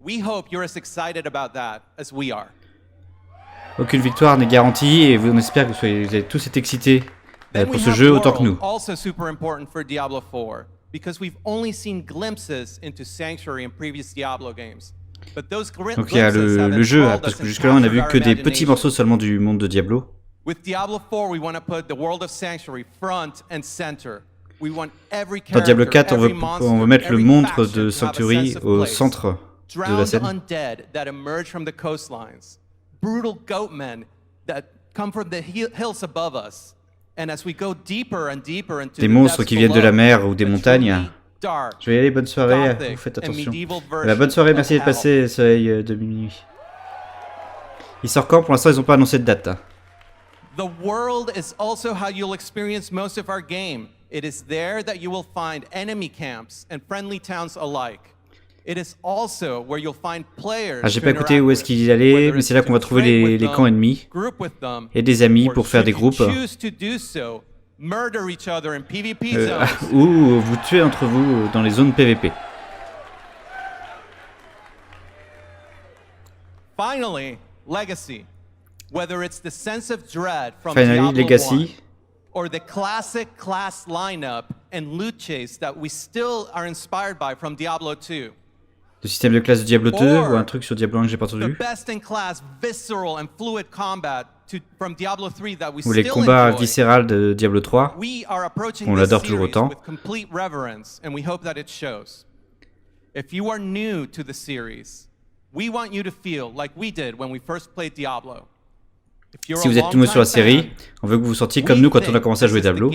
We hope you're as excited about that as we are. Aucune victoire n'est garantie et on espère que vous allez tous être excités pour ce jeu autant que nous. Also super important for Diablo 4 because we've only seen glimpses into Sanctuary in previous Diablo games. But those Donc il y a le jeu, parce que jusque-là on n'a vu que des petits morceaux seulement du monde de Diablo. With Diablo 4, we want to put the world of Sanctuary front and center. We want every Dans Diablo 4, character, on veut mettre le monde de Sanctuary au centre de la drowned scène. undead that emerge from the coastlines. Brutal goatmen that come from the hills above us. And as we go deeper and deeper into Des monstres qui viennent de la mer ou des montagnes. Je vais y aller, bonne soirée, vous faites attention. Bonne soirée, merci d'être passé, soleil de minuit. Il sort quand? Pour l'instant, ils n'ont pas annoncé de date. The world is also how you'll experience most of our game. It is there that you will find enemy camps and friendly towns alike. It is also where you'll find players. J'ai pas écouté où est-ce qu'il allait, mais c'est là qu'on va trouver les camps ennemis et des amis pour faire des groupes. Ou vous tuez entre vous dans les zones PVP. Finally, Legacy. Whether it's the sense of dread from Finally, Diablo 1 Legacy. or the classic class lineup and loot chase that we still are inspired by from Diablo 2. Le système de classe de Diablo 2 ou un truc sur Diablo 1 que j'ai pas entendu. Ou les combats viscérales de Diablo 3. On l'adore toujours autant. If you are new to the series, we want you to feel like we did when we first played Diablo. Si vous êtes nouveau sur la série, on veut que vous vous sentiez comme nous quand on a commencé à jouer Diablo.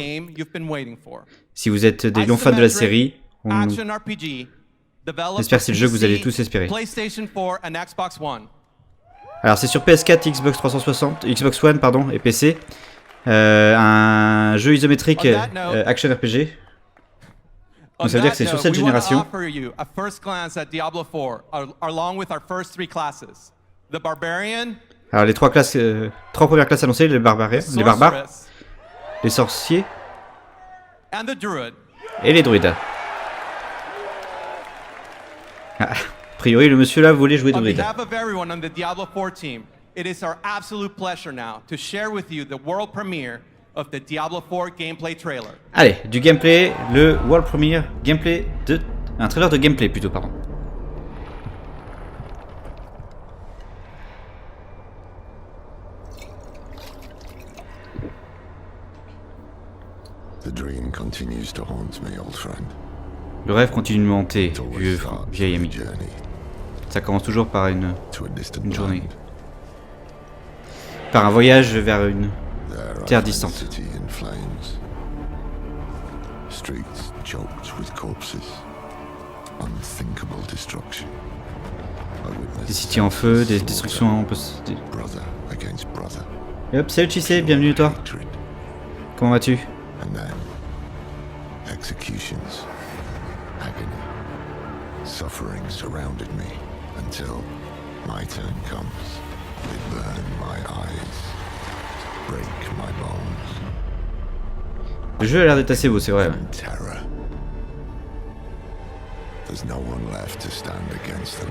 Si vous êtes des longs fans de la série, on espère que c'est le jeu que vous allez tous espérer. Alors c'est sur PS4, Xbox 360, Xbox One pardon, et PC. Un jeu isométrique action RPG. Donc ça veut dire que c'est sur cette génération. Alors les trois premières classes annoncées, les barbares, les sorciers et les druides. Ah, a priori le monsieur là voulait jouer druide. Of the Diablo 4 gameplay trailer. Allez, du gameplay, le world premiere gameplay de... Un trailer de gameplay plutôt, pardon. Le rêve continue de me hanter, vieil ami. Ça commence toujours par une journée. Par un voyage vers une terre distante. Des cités en feu, des destructions en possibilité. Et hop, salut Chissé, bienvenue toi. Comment vas-tu? Executions, agony, suffering surrounded me until my turn comes. They burn my eyes, break my bones. Le jeu a l'air d'être assez beau, c'est vrai. Terror. There's no one left to stand against them.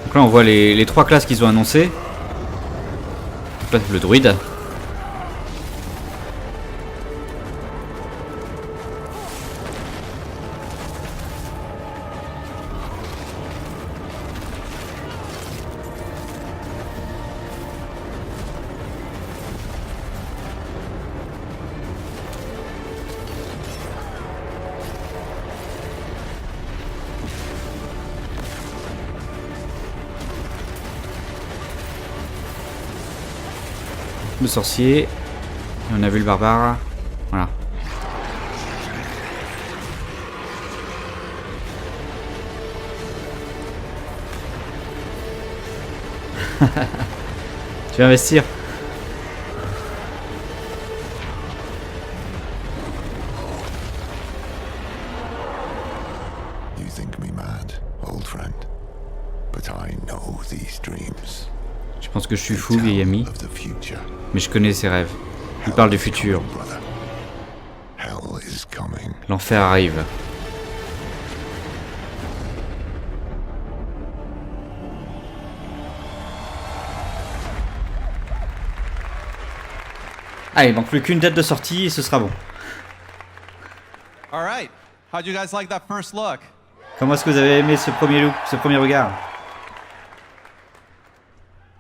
Donc là on voit les trois classes qu'ils ont annoncées. Le druide. Le sorcier, et on a vu le barbare, voilà. Tu vas investir. You think me mad, old friend, but I know these dreams. Je pense que je suis fou, vieil ami, mais je connais ses rêves. Il parle du futur. L'enfer arrive. Allez, il manque plus qu'une date de sortie et ce sera bon. Alright, how'd you guys like that first look? Comment est-ce que vous avez aimé ce premier look, ce premier regard?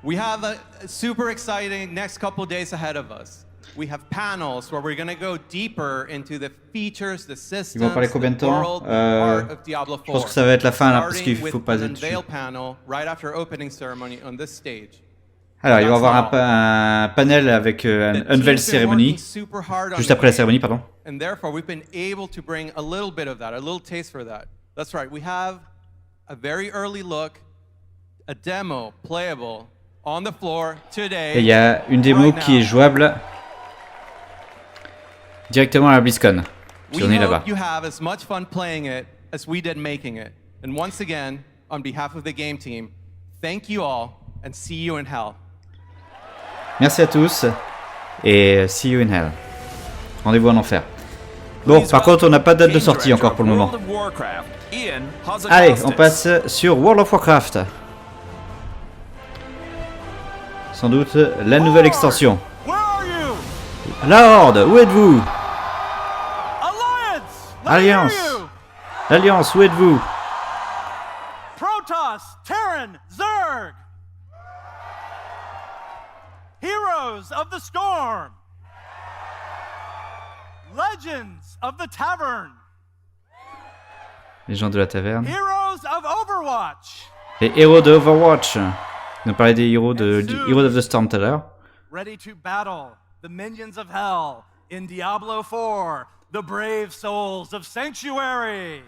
We have a super exciting next couple days ahead of us. We have panels where we're going to go deeper into the features, the systems, Ils vont parler combien de temps? Je pense que ça va être la fin là parce qu'il faut pas être dessus. Alors, il va y avoir un panel avec un unveil cérémonie juste après la cérémonie, pardon. And therefore we've been able to bring a little bit of that, a little taste for that. That's right. We have a very early look, a demo playable on the floor today. Et il y a une démo qui est jouable directement à la Blizzcon. Si on est là-bas. You have as much fun playing it as we did making it. And once again, on behalf of the game team, thank you all and see you in hell. Merci à tous Et See You in Hell. Rendez-vous en enfer. Bon, par contre, on n'a pas de date de sortie encore pour le moment. Allez, on passe sur World of Warcraft. Sans doute la nouvelle extension. La Horde, où êtes-vous? Alliance. L'Alliance, où êtes-vous? Protoss, Terran, Zerg. Heroes of the Storm. Legends of the Tavern. Les gens de la taverne. Heroes of Overwatch. Les héros de Overwatch. On parlait des héros de Heroes of the Storm tout à l'heure. Ready to battle the minions of hell in Diablo 4, the brave souls of Sanctuary.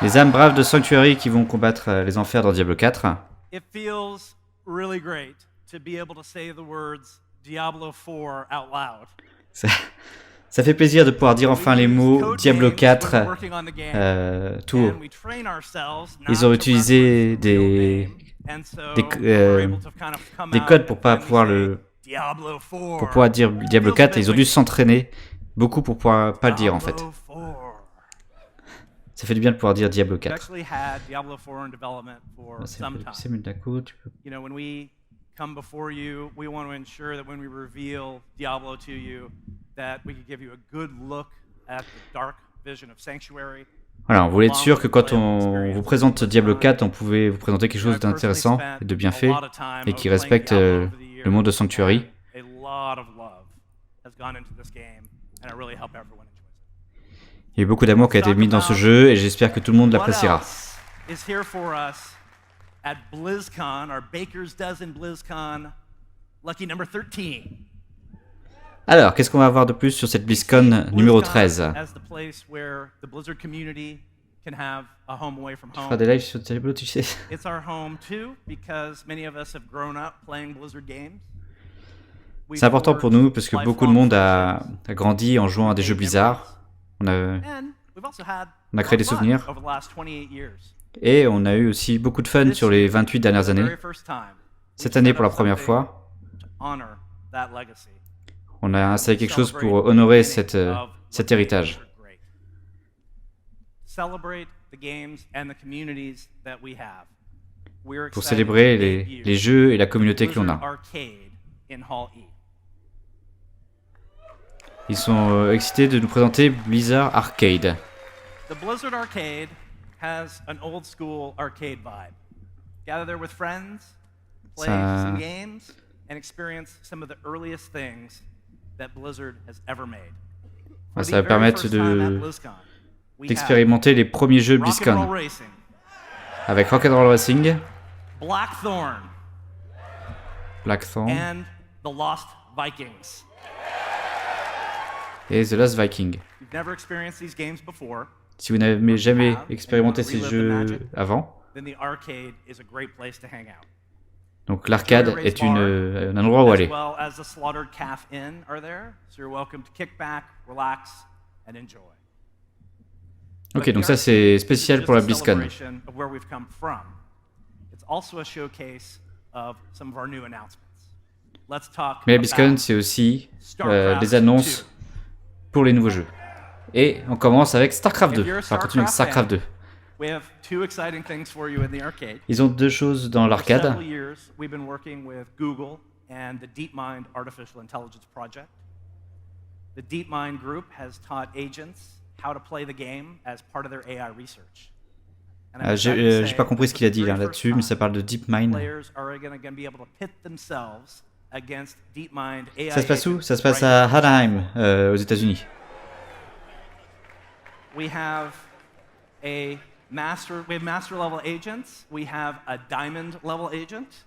Les âmes braves de Sanctuary qui vont combattre les enfers dans Diablo 4. It feels really great to be able to say the words Diablo 4 out loud. Ça fait plaisir de pouvoir dire enfin les mots Diablo 4 tout haut. Ils ont utilisé des codes pour pouvoir dire Diablo 4 et ils ont dû s'entraîner beaucoup pour pouvoir pas le dire en fait. Ça fait du bien de pouvoir dire Diablo 4. C'est mieux d'un coup, tu peux... come before you, we want to ensure that when we reveal Diablo to you, that we can give you a good look at the dark vision of Sanctuary. Voilà, on voulait être sûr que quand on vous présente Diablo 4, on pouvait vous présenter quelque chose d'intéressant et de bien fait et qui respecte le monde de Sanctuary. Il y a eu beaucoup d'amour qui a été mis dans ce jeu et j'espère que tout le monde l'appréciera. At Blizzcon, our Baker's Dozen Blizzcon, lucky number 13. Alors, qu'est-ce qu'on va avoir de plus sur cette BlizzCon numéro 13? Tu feras des lives sur Diablo, tu sais. C'est important pour nous parce que beaucoup de monde a grandi en jouant à des jeux Blizzard. On a créé des souvenirs. Et on a eu aussi beaucoup de fun sur les 28 dernières années. Cette année, pour la première fois, on a installé quelque chose pour honorer cet héritage. Pour célébrer les jeux et la communauté que l'on a. Ils sont excités de nous présenter Blizzard Arcade. Has an old school arcade vibe. Gather there with friends, play some games, and experience some of the earliest things that Blizzard has ever made. Ça va permettre d'expérimenter les premiers jeux de BlizzCon. Avec Rock'n'Roll Racing, Blackthorn, and The Lost Vikings. Et The Lost Viking. You've never experienced these games before. Si vous n'avez jamais expérimenté ces jeux avant, donc l'arcade est un endroit où aller. Ok, donc ça c'est spécial pour la BlizzCon. Mais la BlizzCon c'est aussi des annonces pour les nouveaux jeux. Et on commence avec StarCraft 2. Enfin, on continue avec StarCraft 2. Ils ont deux choses dans l'arcade. J'ai pas compris ce qu'il a dit là-dessus, mais ça parle de DeepMind. Ça se passe où? Ça se passe à Anaheim, aux États-Unis. We have master level agents. We have a diamond level agent,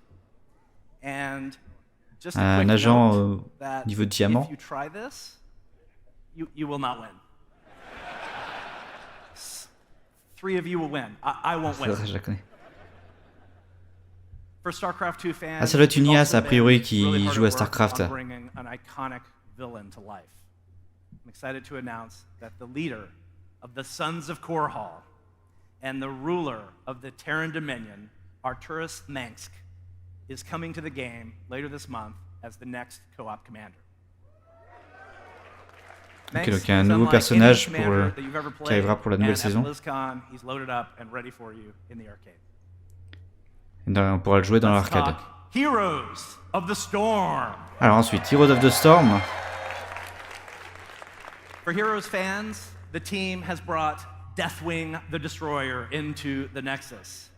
and just a quick agent note that niveau diamant. if you try this, you will not win. 3 of you will win. I won't win. Je la connais. For StarCraft 2 fans, ça doit être une IAS a priori qui joue à StarCraft. Bringing an iconic villain to life. I'm excited to announce that the leader of the Sons of Korhal and the ruler of the Terran Dominion, Arturus Mengsk, is coming to the game later this month as the next co-op commander. Ok, donc il y a un nouveau personnage qui arrivera pour la nouvelle saison. BlizzCon, he's loaded up and ready for you in the arcade. On pourra le jouer dans l'arcade. Heroes of the Storm. Alors ensuite, Heroes of the Storm. For Heroes fans, the team has brought Deathwing the Destroyer into the Nexus.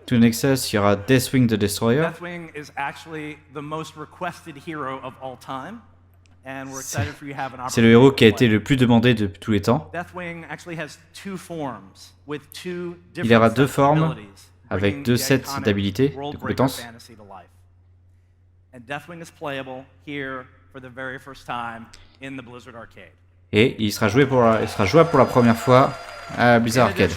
To Nexus, il y aura Deathwing the Destroyer. Deathwing is actually the most requested hero of all time, and we're excited for you to have an opportunity. C'est le héros qui a été le plus demandé de tous les temps. Deathwing actually has two forms with two Il aura different deux sets of formes abilities, avec bringing deux the sets iconic d'habilités, de world-breaker compétences. fantasy to life. And Deathwing is playable here for the very first time in the Blizzard Arcade. Et il sera jouable pour la première fois à Blizzard Arcade.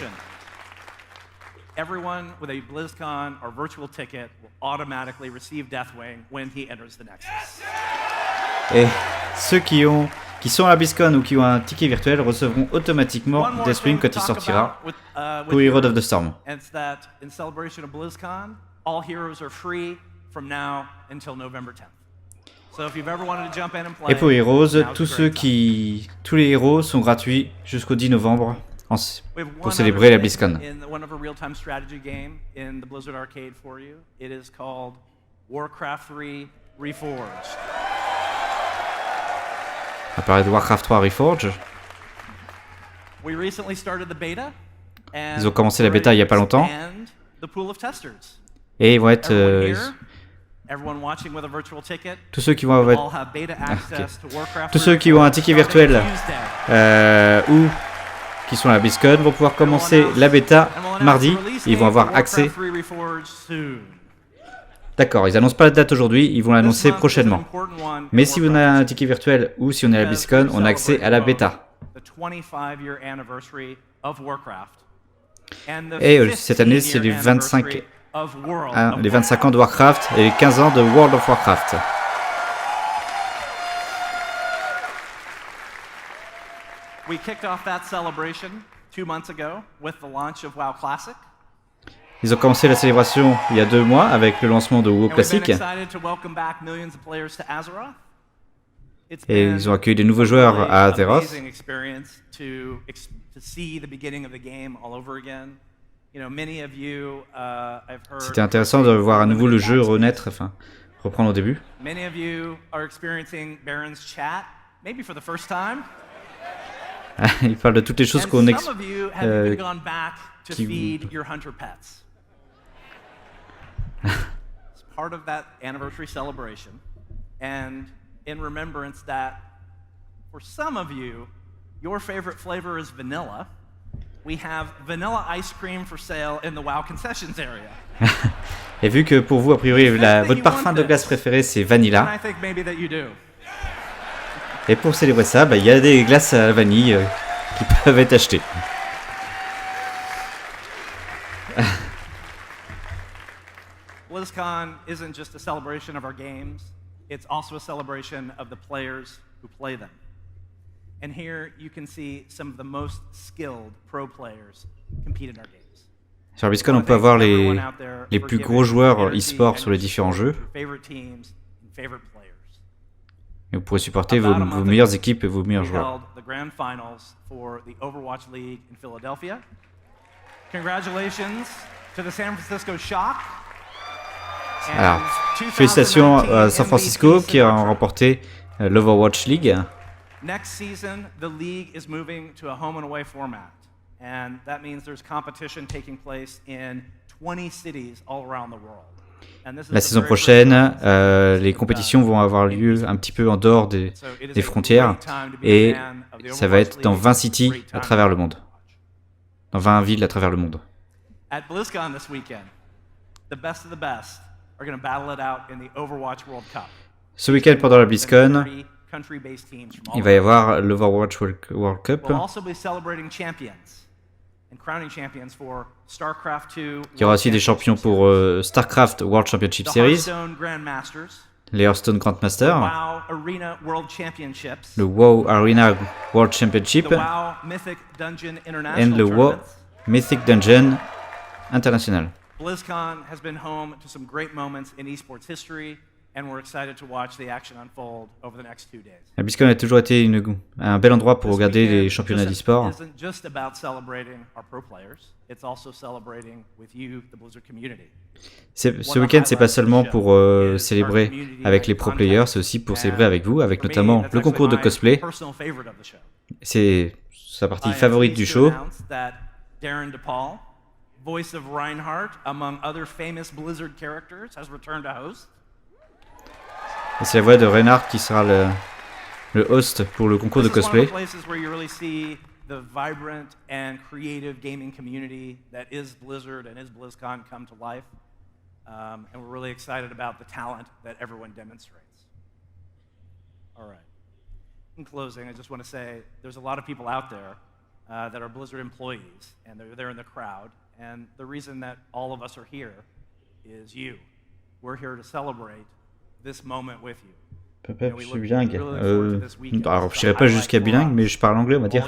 Everyone with a BlizzCon or virtual ticket will automatically receive Deathwing when he enters the Nexus. Et ceux qui sont à la BlizzCon ou qui ont un ticket virtuel recevront automatiquement Deathwing quand il sortira pour Heroes of the Storm. And it's that in celebration of BlizzCon, all heroes are free from now until November 10th. So if you've ever wanted to jump in and play, Et pour Heroes, tous les héros sont gratuits jusqu'au 10 novembre pour célébrer la BlizzCon. In one of a real-time strategy game in the Blizzard Arcade for you, it is called Warcraft 3 Reforged. On va parler de Warcraft 3 Reforged. We recently started the beta, and Ils ont commencé la bêta il y a pas longtemps. the pool of testers. Et ils vont être Everyone watching with a virtual ticket, tous ceux qui vont all have beta access to Warcraft tous ceux qui ont un ticket virtuel ou qui sont à la BlizzCon vont pouvoir commencer la bêta mardi. Ils vont avoir accès. D'accord, ils annoncent pas la date aujourd'hui, ils vont l'annoncer prochainement. Mais si vous avez un ticket virtuel ou si on est à la BlizzCon, on a accès à la bêta. Et cette année, c'est les 25 ans de Warcraft et les 15 ans de World of Warcraft. We kicked off that celebration 2 months ago with the launch of WoW Classic. Ils ont commencé la célébration il y a 2 mois avec le lancement de WoW Classic. Et ils ont accueilli des nouveaux joueurs à Azeroth. C'était intéressant de voir à nouveau le jeu renaître, enfin reprendre au début. Many of you are experiencing Baron's chat, maybe for the first time. Il parle de toutes les choses qu'on Some of you have even gone back to feed your hunter pets. It's part of that anniversary celebration, and in remembrance that for some of you, your favorite flavor is vanilla. We have vanilla ice cream for sale in the WoW concessions area. Et vu que pour vous, a priori, votre parfum de glace préféré, c'est vanilla. I think maybe that you do. Et pour célébrer ça, il y a des glaces à la vanille qui peuvent être achetées. BlizzCon isn't just a celebration of our games, it's also a celebration of the players who play them. And here you can see some of the most skilled pro players compete in our games. Sur BlizzCon, on peut avoir les plus gros joueurs e-sport sur les différents jeux. Et vous pourrez supporter vos meilleures équipes et vos meilleurs joueurs. Alors, félicitations à San Francisco qui a remporté l'Overwatch League. Next season, the league is moving to a home and away format, and that means there's competition taking place in 20 cities all around the world. La saison prochaine, les compétitions vont avoir lieu un petit peu en dehors des frontières et ça va être dans 20 cities à travers le monde. Dans 20 villes à travers le monde. At BlizzCon this weekend, the best of the best are going to battle it out in the Overwatch World Cup. Ce week-end pendant la BlizzCon, il va y avoir l'Overwatch World Cup. Il y aura aussi des champions pour StarCraft World Championship Series, les Hearthstone Grandmasters, le WoW Arena World Championship et le WoW Mythic Dungeon International. BlizzCon has been home to some great moments in esports history, La Blizzcon a toujours été un bel endroit pour regarder les championnats d'e-sport. Ce week-end, c'est pas seulement pour célébrer avec les pro players, c'est aussi pour célébrer avec vous, avec notamment le concours de cosplay. C'est sa partie favorite du show. Voice of Reinhardt, among other famous Blizzard characters, has returned to host. Et c'est la voix de Reinhardt qui sera le host pour le concours de cosplay. The vibrant and creative gaming community that is Blizzard and is BlizzCon come to life, and we're really excited about the talent that everyone demonstrates. All right. In closing, I just want to say there's a lot of people out there that are Blizzard employees, and they're there in the crowd. And the reason that all of us are here is you. We're here to celebrate this moment with you. Peup-peup, je suis bilingue. Alors, je n'irai pas jusqu'à bilingue, mais je parle anglais, on va dire.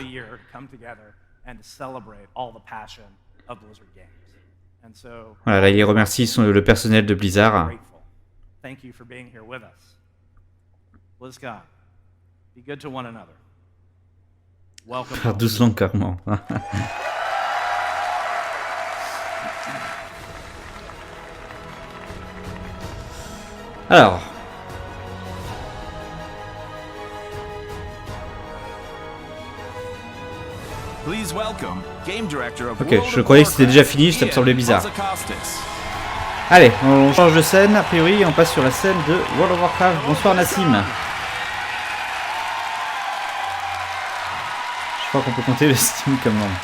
Voilà, là, il remercie le personnel de Blizzard. Faire 12 langues, carrément. Alors. Ok, je croyais que c'était déjà fini, ça me semblait bizarre. Allez, on change de scène, a priori, on passe sur la scène de World of Warcraft. Bonsoir Nassim. Je crois qu'on peut compter le Steam comme membre.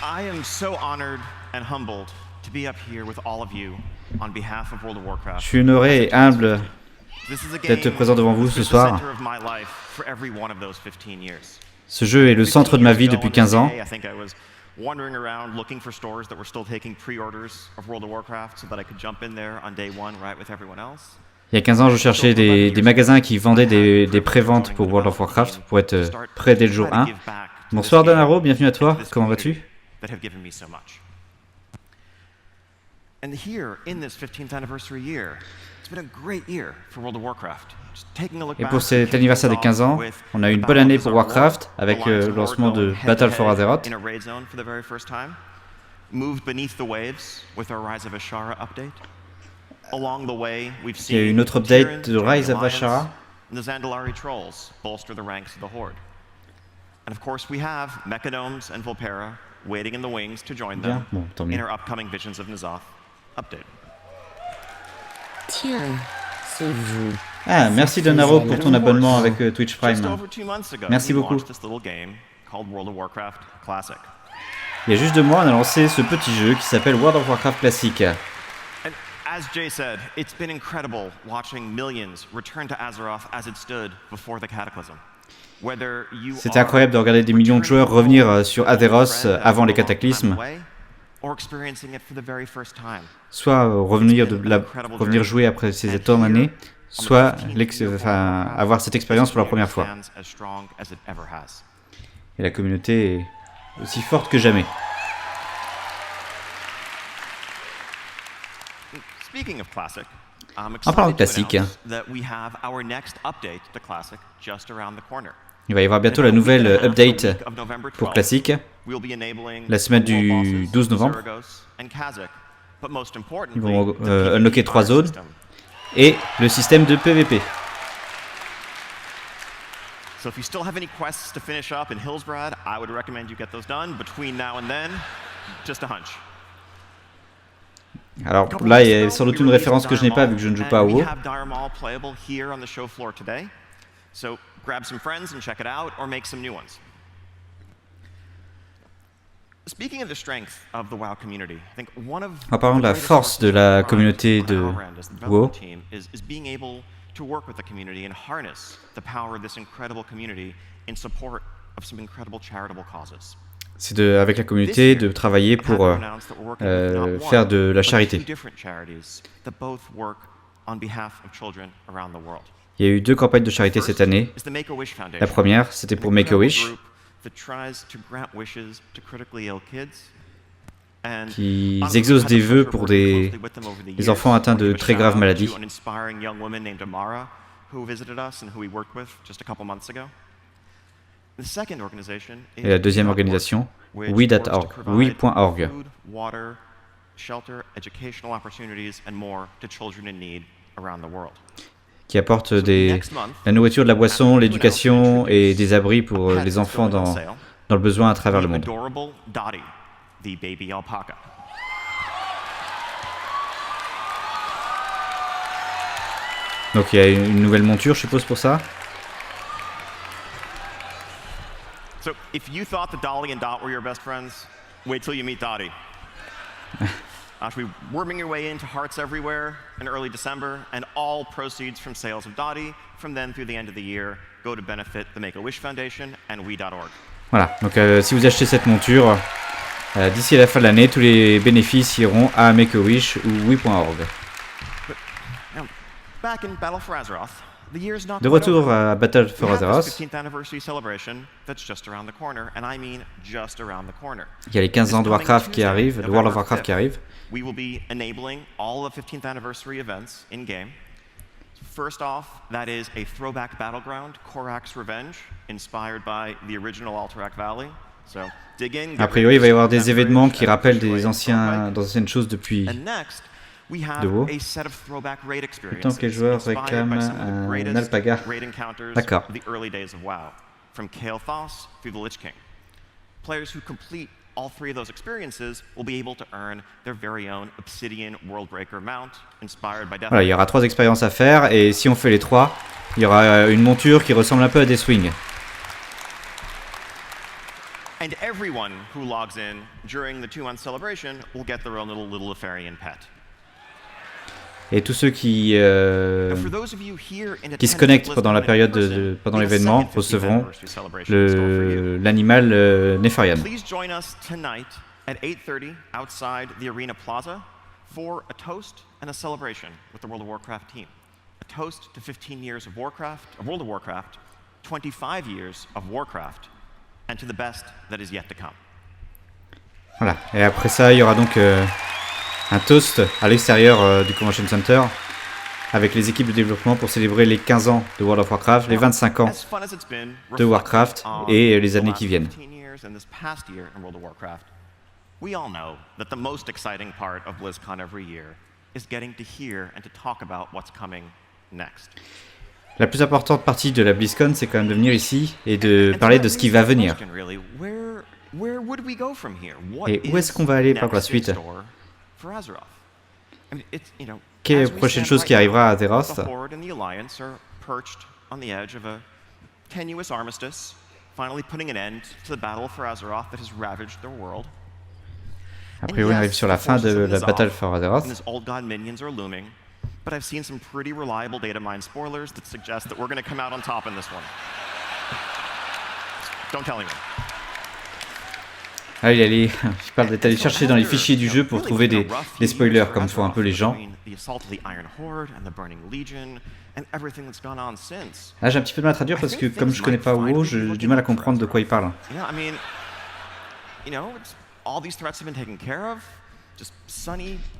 I am so honored and humbled to be up here with all of you on behalf of World of Warcraft. Je suis honoré et humble d'être présent devant vous ce soir. Ce jeu est le centre de ma vie depuis 15 ans. Wandering around looking for stores that were still taking pre-orders of World of Warcraft so that I could jump in there on day one right with everyone else. Il y a 15 ans, je cherchais des magasins qui vendaient des pré-ventes pour World of Warcraft pour être prêt dès le jour 1. Bonsoir Danaro, bienvenue à toi. Comment vas-tu? And here in this 15th anniversary year, it's been a great year for World of Warcraft. Et pour cet anniversaire des 15 ans, on a eu une bonne année pour Warcraft avec le lancement de Battle for Azeroth. Il y a eu une autre update de Rise of Ashara. Bien, bon, tant mieux. Tiens, c'est vous. Ah, merci Donaro pour ton abonnement avec Twitch Prime. Merci beaucoup. Il y a juste 2 mois, on a lancé ce petit jeu qui s'appelle World of Warcraft Classic. As Jay said, it's been incredible watching millions return to Azeroth as it stood before the Cataclysm. C'était incroyable de regarder des millions de joueurs revenir sur Azeroth avant les cataclysmes. Soit revenir jouer après ces tant d'années, soit avoir cette expérience pour la première fois. Et la communauté est aussi forte que jamais. En parlant de classique, il va y avoir bientôt la nouvelle update pour classique, la semaine du 12 novembre. Ils vont unlocker 3 zones et le système de PVP. So if you still have any quests to finish up in Hillsbrad, I would recommend you get those done between now and then. Just a hunch. Alors là, il y a sans doute une référence que je n'ai pas vu que je ne joue pas à WoW. So grab some friends and check it out or make some new ones. Speaking of the strength of the WoW community, I think one of en parlant de la force de la communauté de WoW, is being able to work with the community and harness the power of this incredible community in support of some incredible charitable causes. C'est avec la communauté de travailler pour faire de la charité. Il y a eu 2 campagnes de charité cette année. La première, c'était pour Make-A-Wish. qui exaucent des vœux pour des enfants atteints de très graves maladies. Et la deuxième organisation, we.org. Qui apporte la nourriture, de la boisson, l'éducation et des abris pour les enfants dans le besoin à travers le monde. Donc il y a une nouvelle monture, je suppose, pour ça. So if you thought that Dolly and Dot were your best friends, wait till you meet Dottie. She'll be worming your way into hearts everywhere in early December, and all proceeds from sales of Dottie from then through the end of the year go to benefit the Make-A-Wish Foundation and we.org. Voilà, donc si vous achetez cette monture, d'ici à la fin de l'année, tous les bénéfices iront à Make-A-Wish ou we.org. Back in Battle for Azeroth, de retour à Battle for Azeroth, il y a les 15 ans de Warcraft qui arrivent, de World of Warcraft qui arrivent. We will be enabling all of 15th anniversary events in game. First off, that is a throwback battleground, Korak's Revenge, inspired by the original Alterac Valley. So, dig in. A priori, il va y avoir des événements qui rappellent des anciennes choses depuis de WoW. Autant que les joueurs réclament un alpaga. D'accord. From Kael'thas through the Lich King. Players who complete all three of those experiences will be able to earn their very own Obsidian Worldbreaker mount inspired by Death. Voilà, il y aura 3 expériences à faire et si on fait les 3, il y aura une monture qui ressemble un peu à des swings. And everyone who logs in during the 2-month celebration will get their own little Lefarian pet. Et tous ceux qui se connectent pendant la période pendant l'événement recevront l'animal Nefarian. Please join us tonight at 8:30 outside the Arena Plaza for a toast and a celebration with the World of Warcraft team. A toast to 15 years of Warcraft, of World of Warcraft, 25 years of Warcraft, and to the best that is yet to come. Voilà. Et après ça, il y aura donc un toast à l'extérieur du Convention Center avec les équipes de développement pour célébrer les 15 ans de World of Warcraft, les 25 ans de Warcraft et les années qui viennent. We all know that the most exciting part of BlizzCon every year is getting to hear and to talk about what's coming next. La plus importante partie de la BlizzCon, c'est quand même de venir ici et de parler de ce qui va venir. Et où est-ce qu'on va aller par la suite? Quelle est la prochaine chose qui arrivera à Azeroth? A priori, on arrive sur la fin de la Battle for Azeroth. But I've seen some pretty reliable data mine spoilers that suggest that we're going to come out on top in this one. Don't tell anyone. Ah, je parle d'aller chercher dans les fichiers du jeu pour trouver des spoilers, comme font un peu les gens. Ah, j'ai un petit peu de mal à traduire parce que comme je connais pas WoW, j'ai du mal à comprendre de quoi il parle.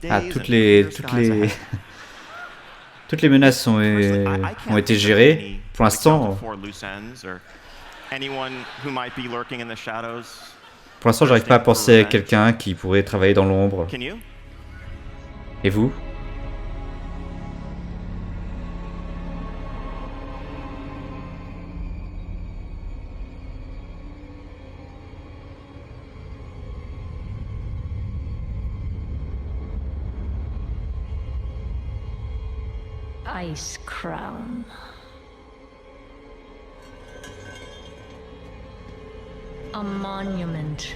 Ah, toutes les menaces ont été gérées. Pour l'instant, j'arrive pas à penser à quelqu'un qui pourrait travailler dans l'ombre. Et vous? Ice Crown. A monument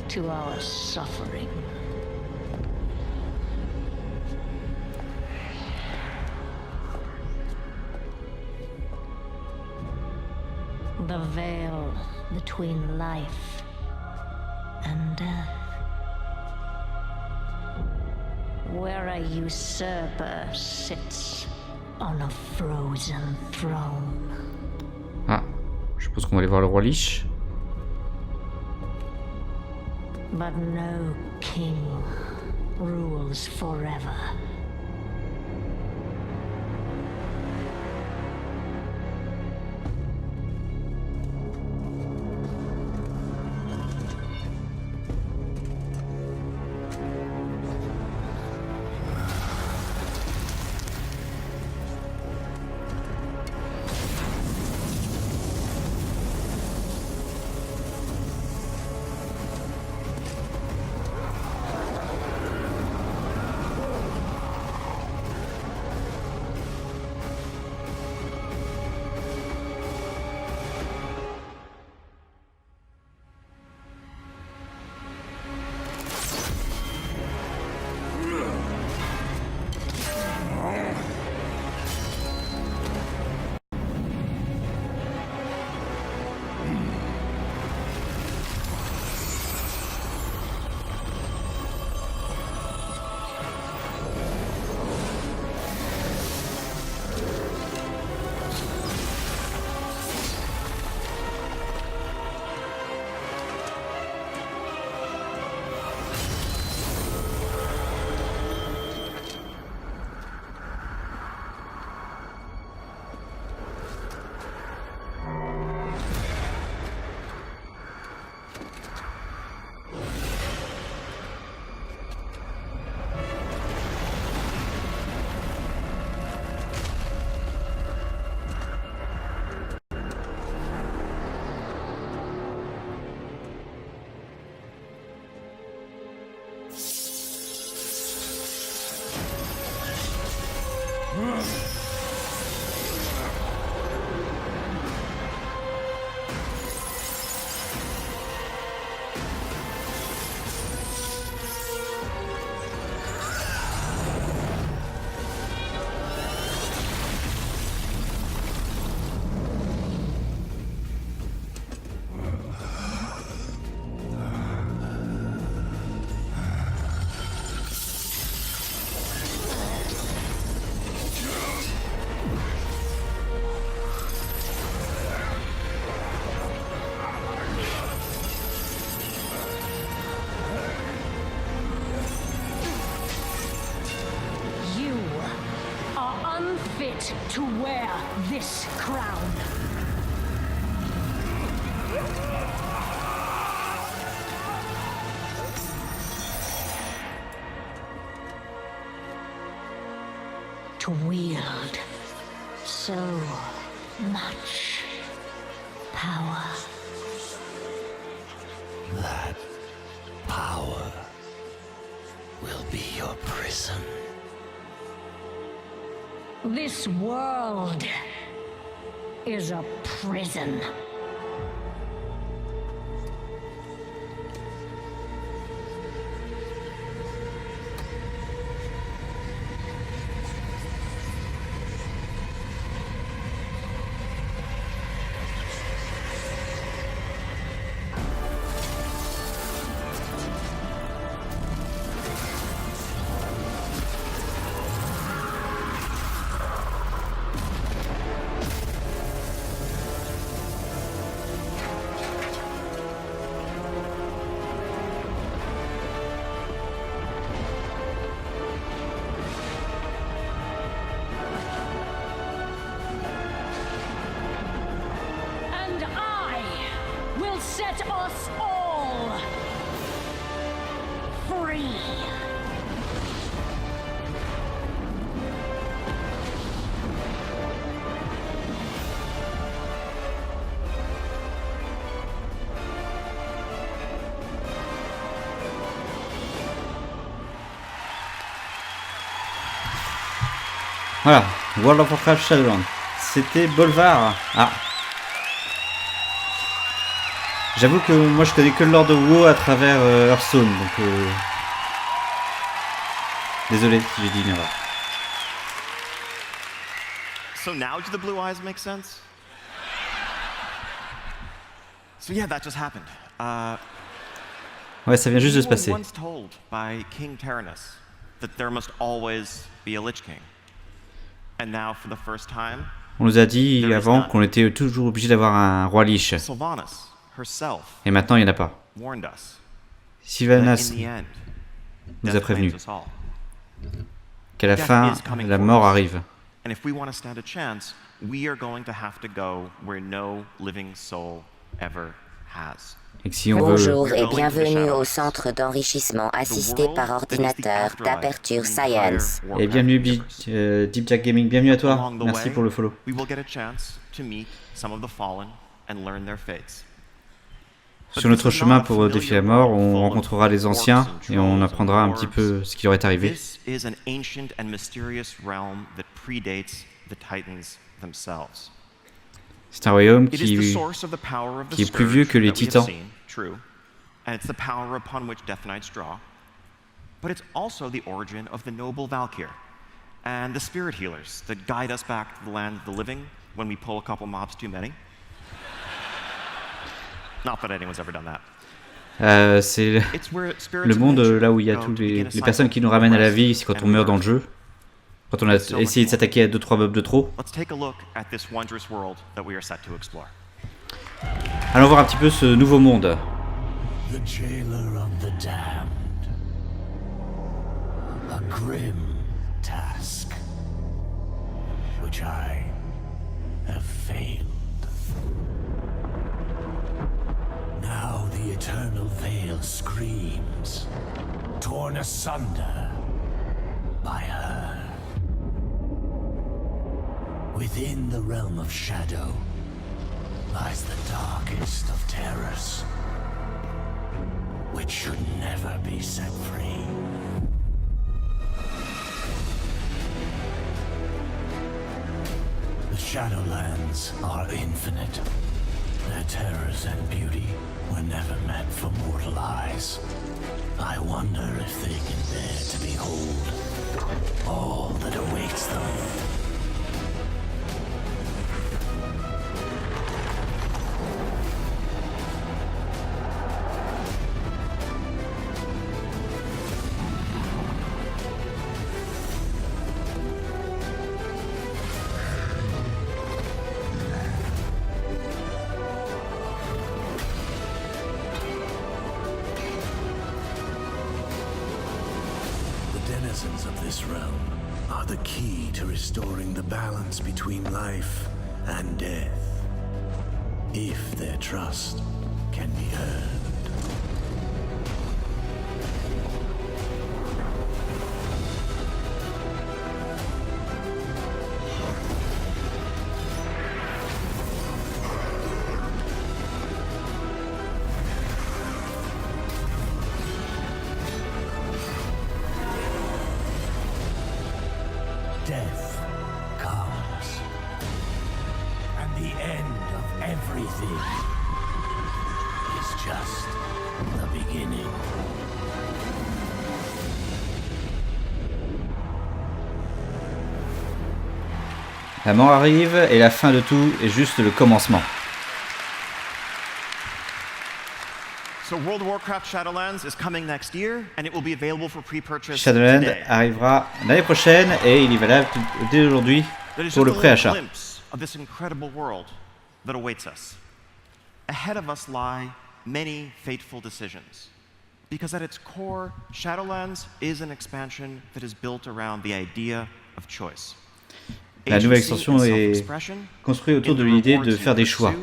to our suffering. The veil between life and death. Where a usurper sits on a frozen throne. Ah, je suppose qu'on va aller voir le roi Lich. But no king rules forever. To wear this crown. To wield so much power. That power will be your prison. This world is a prison. Set us all free. Voilà, World of Warcraft Shadowlands. C'était Bolvar. Ah. J'avoue que moi je connais que le lore de WoW à travers Hearthstone, donc désolé si j'ai dit une erreur. So now do the blue eyes make sense? So yeah, that just happened. Ouais, ça vient juste de se passer. We were once told by King Tyrannus that there must always be a Lich King. And now for the first time, on nous a dit avant qu'on était toujours obligé d'avoir un roi Lich. Sylvanas herself et maintenant il n'y en a pas. warned us. Sylvanas nous a prévenu qu'à la fin, la mort arrive. And if we want to stand a chance, we are going to have to go where no living soul ever has. Bonjour et bienvenue au centre d'enrichissement assisté par ordinateur d'Aperture Science. Et bienvenue Deep Jack Gaming, bienvenue à toi. Merci pour le follow. Sur notre chemin pour défier la mort, on rencontrera les anciens et on apprendra un petit peu ce qui leur est arrivé. C'est un royaume qui est plus vieux que les titans. And it's the power upon which Death Knights draw. But it's also the origin of the noble Valkyr and the spirit healers that guide us back to the land of the living when we pull a couple mobs too many. Not that anyone's ever done that. C'est le monde là où il y a toutes les personnes qui nous ramènent à la vie, c'est quand on meurt dans le jeu. Quand on a essayé de s'attaquer à 2-3 mobs de trop. Allons voir un petit peu ce nouveau monde. The jailer of the damned. A grim task, which I have failed. Now the eternal veil screams, torn asunder by her. Within the realm of shadow lies the darkest of terrors, which should never be set free. The Shadowlands are infinite. Their terrors and beauty were never meant for mortal eyes. I wonder if they can bear to behold all that awaits them. Of this realm are the key to restoring the balance between life and death, if their trust can be earned. Death comes, and the end of everything is just the beginning. La mort arrive et la fin de tout est juste le commencement. So World of Warcraft Shadowlands is coming next year and it will be available for pre-purchase Shadowlands today. arrivera l'année prochaine et il est valable dès aujourd'hui pour le préachat. Of this incredible world that awaits us. Ahead of us lie many fateful decisions. Because at its core, Shadowlands is an expansion that is built around the idea of choice. La nouvelle extension est construite autour de l'idée de faire des choix.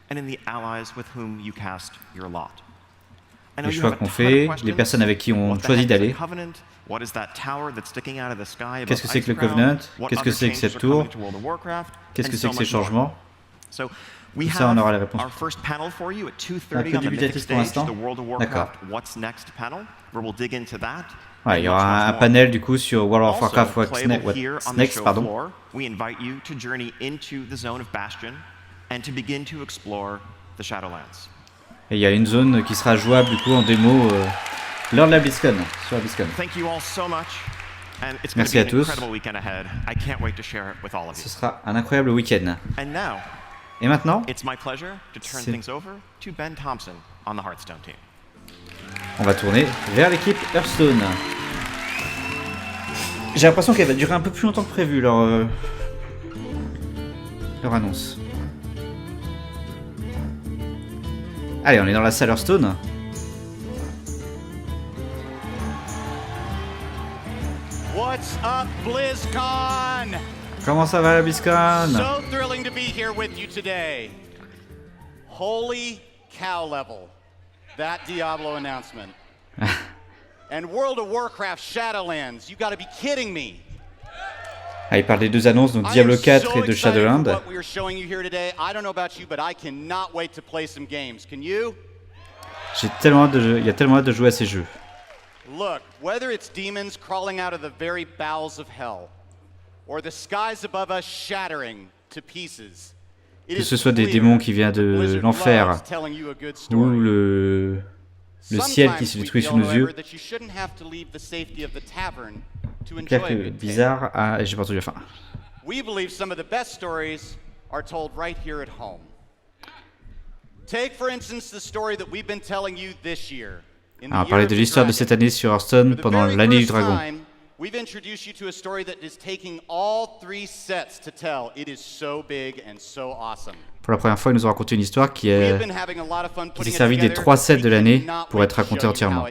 And in the allies with whom you cast your lot. Les choix qu'on fait, les personnes avec qui on choisit d'aller. Qu'est-ce que c'est que le Covenant? Qu'est-ce que c'est que cette tour? Qu'est-ce que c'est que ces changements? Tout ça, on aura les réponses. Un peu dubitatif pour l'instant. D'accord. Ouais, il y aura un panel du coup sur World of Warcraft What's Next, pardon. We invite you to journey into the zone of Bastion and to begin to explore the Shadowlands. Et il y a une zone qui sera jouable du coup en démo lors de la Blizzcon, sur la Blizzcon. Merci à tous. Ce sera un incroyable week-end. Et maintenant, on va tourner vers l'équipe Hearthstone. J'ai l'impression qu'elle va durer un peu plus longtemps que prévu leur annonce. Allez, on est dans la salle Hearthstone. What's up, Blizzcon? Comment ça va la Blizzcon? So thrilling to be here with you today. Holy cow level, that Diablo announcement. And World of Warcraft Shadowlands, you gotta be kidding me. Ah, il parle des deux annonces, donc Diablo 4 et de Shadowlands. What we are showing you here today. I don't know about you, but I cannot wait to play some games. Can you? J'ai tellement hâte de il y a tellement hâte de jouer à ces jeux. Look, whether it's demons crawling out of the very bowels of hell, or the skies above us shattering to pieces. Que ce soit des démons qui viennent de l'enfer ou le ciel qui se détruit sous nos yeux. Clair que bizarre. Ah, j'ai pas entendu la fin. We believe some of the best stories are told right here at home. Take for instance the story that we've been telling you this year. Ah, on parlait de l'histoire de cette année sur Hearthstone pendant l'année du dragon. We've introduced you to a story that is taking all 3 sets to tell. It is so big and so awesome. Pour la première fois, ils nous ont raconté une histoire qui s'est servie des 3 sets de l'année pour être racontée entièrement.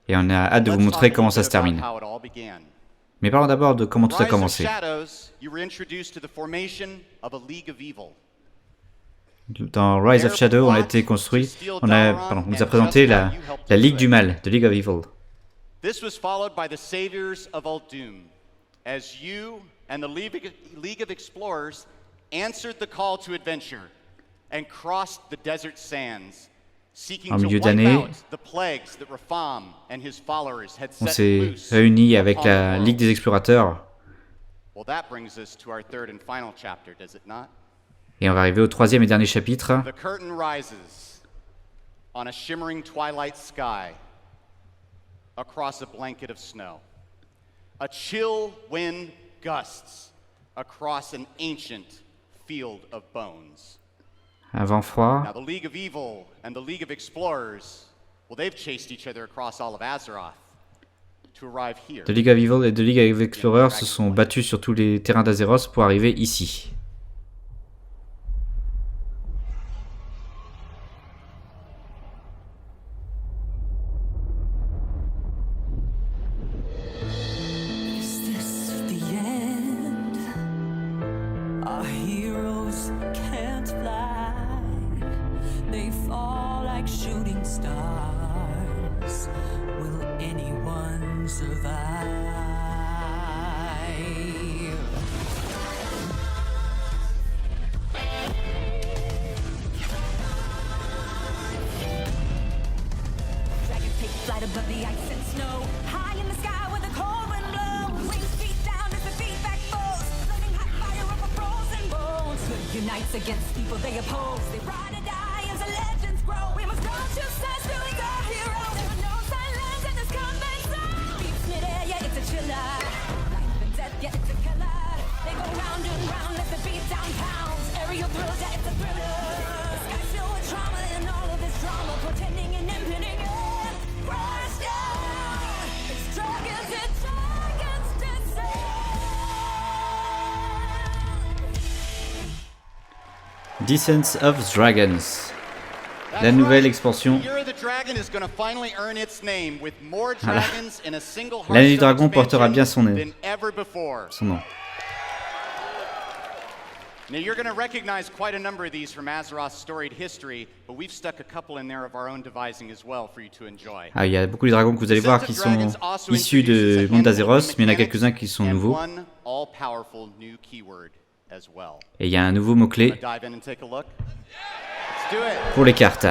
Et on a hâte de vous montrer comment ça se termine. Mais parlons d'abord de comment tout a commencé. Dans Rise of Shadow, on a été construit, on nous a présenté la Ligue du Mal, de League of Evil. This was followed by the Saviors of Uldum, as you and the League of Explorers answered the call to adventure and crossed the desert sands, seeking to wipe out the plagues that Rapham and his followers had set loose. On s'est réunis avec la Ligue des Explorateurs. Well, that brings us to our 3rd and final chapter, does it not? Et on va arriver au 3e et dernier chapitre. The curtain rises on a shimmering twilight sky. Across a blanket of snow. A chill wind gusts across an ancient field of bones. Un vent froid. Now the League of Evil and the League of Explorers, well, they've chased each other across all of Azeroth to arrive here. The League of Evil et The League of Explorers se sont battus sur tous les terrains d'Azeroth pour arriver ici. Above the ice and snow, high in the sky where the cold wind blows. Wings beat down as they beat back foes, flooding hot fire over frozen bones. Good unites against people they oppose. They ride or die as the legends grow. We must go to sense to the hero. There are no silence in this combat zone. Beats mid-air, yeah, it's a chiller. Life and death, yeah, it's a killer. They go round and round as the beat down pounds. Aerial thrills, yeah, it's a thriller. The sky's filled with trauma and all of this drama, portending and impending. Descent of Dragons, la nouvelle expansion. Voilà. L'année du dragon portera bien son nom. Now you're going to recognize quite a number of these from Azeroth's storied history, but we've stuck a couple in there of our own devising as well for you to enjoy. Ah, il y a beaucoup de dragons que vous allez voir qui sont issus du monde d'Azeroth, mais il y en a quelques-uns qui sont nouveaux. Et il y a un nouveau mot-clé pour les cartes.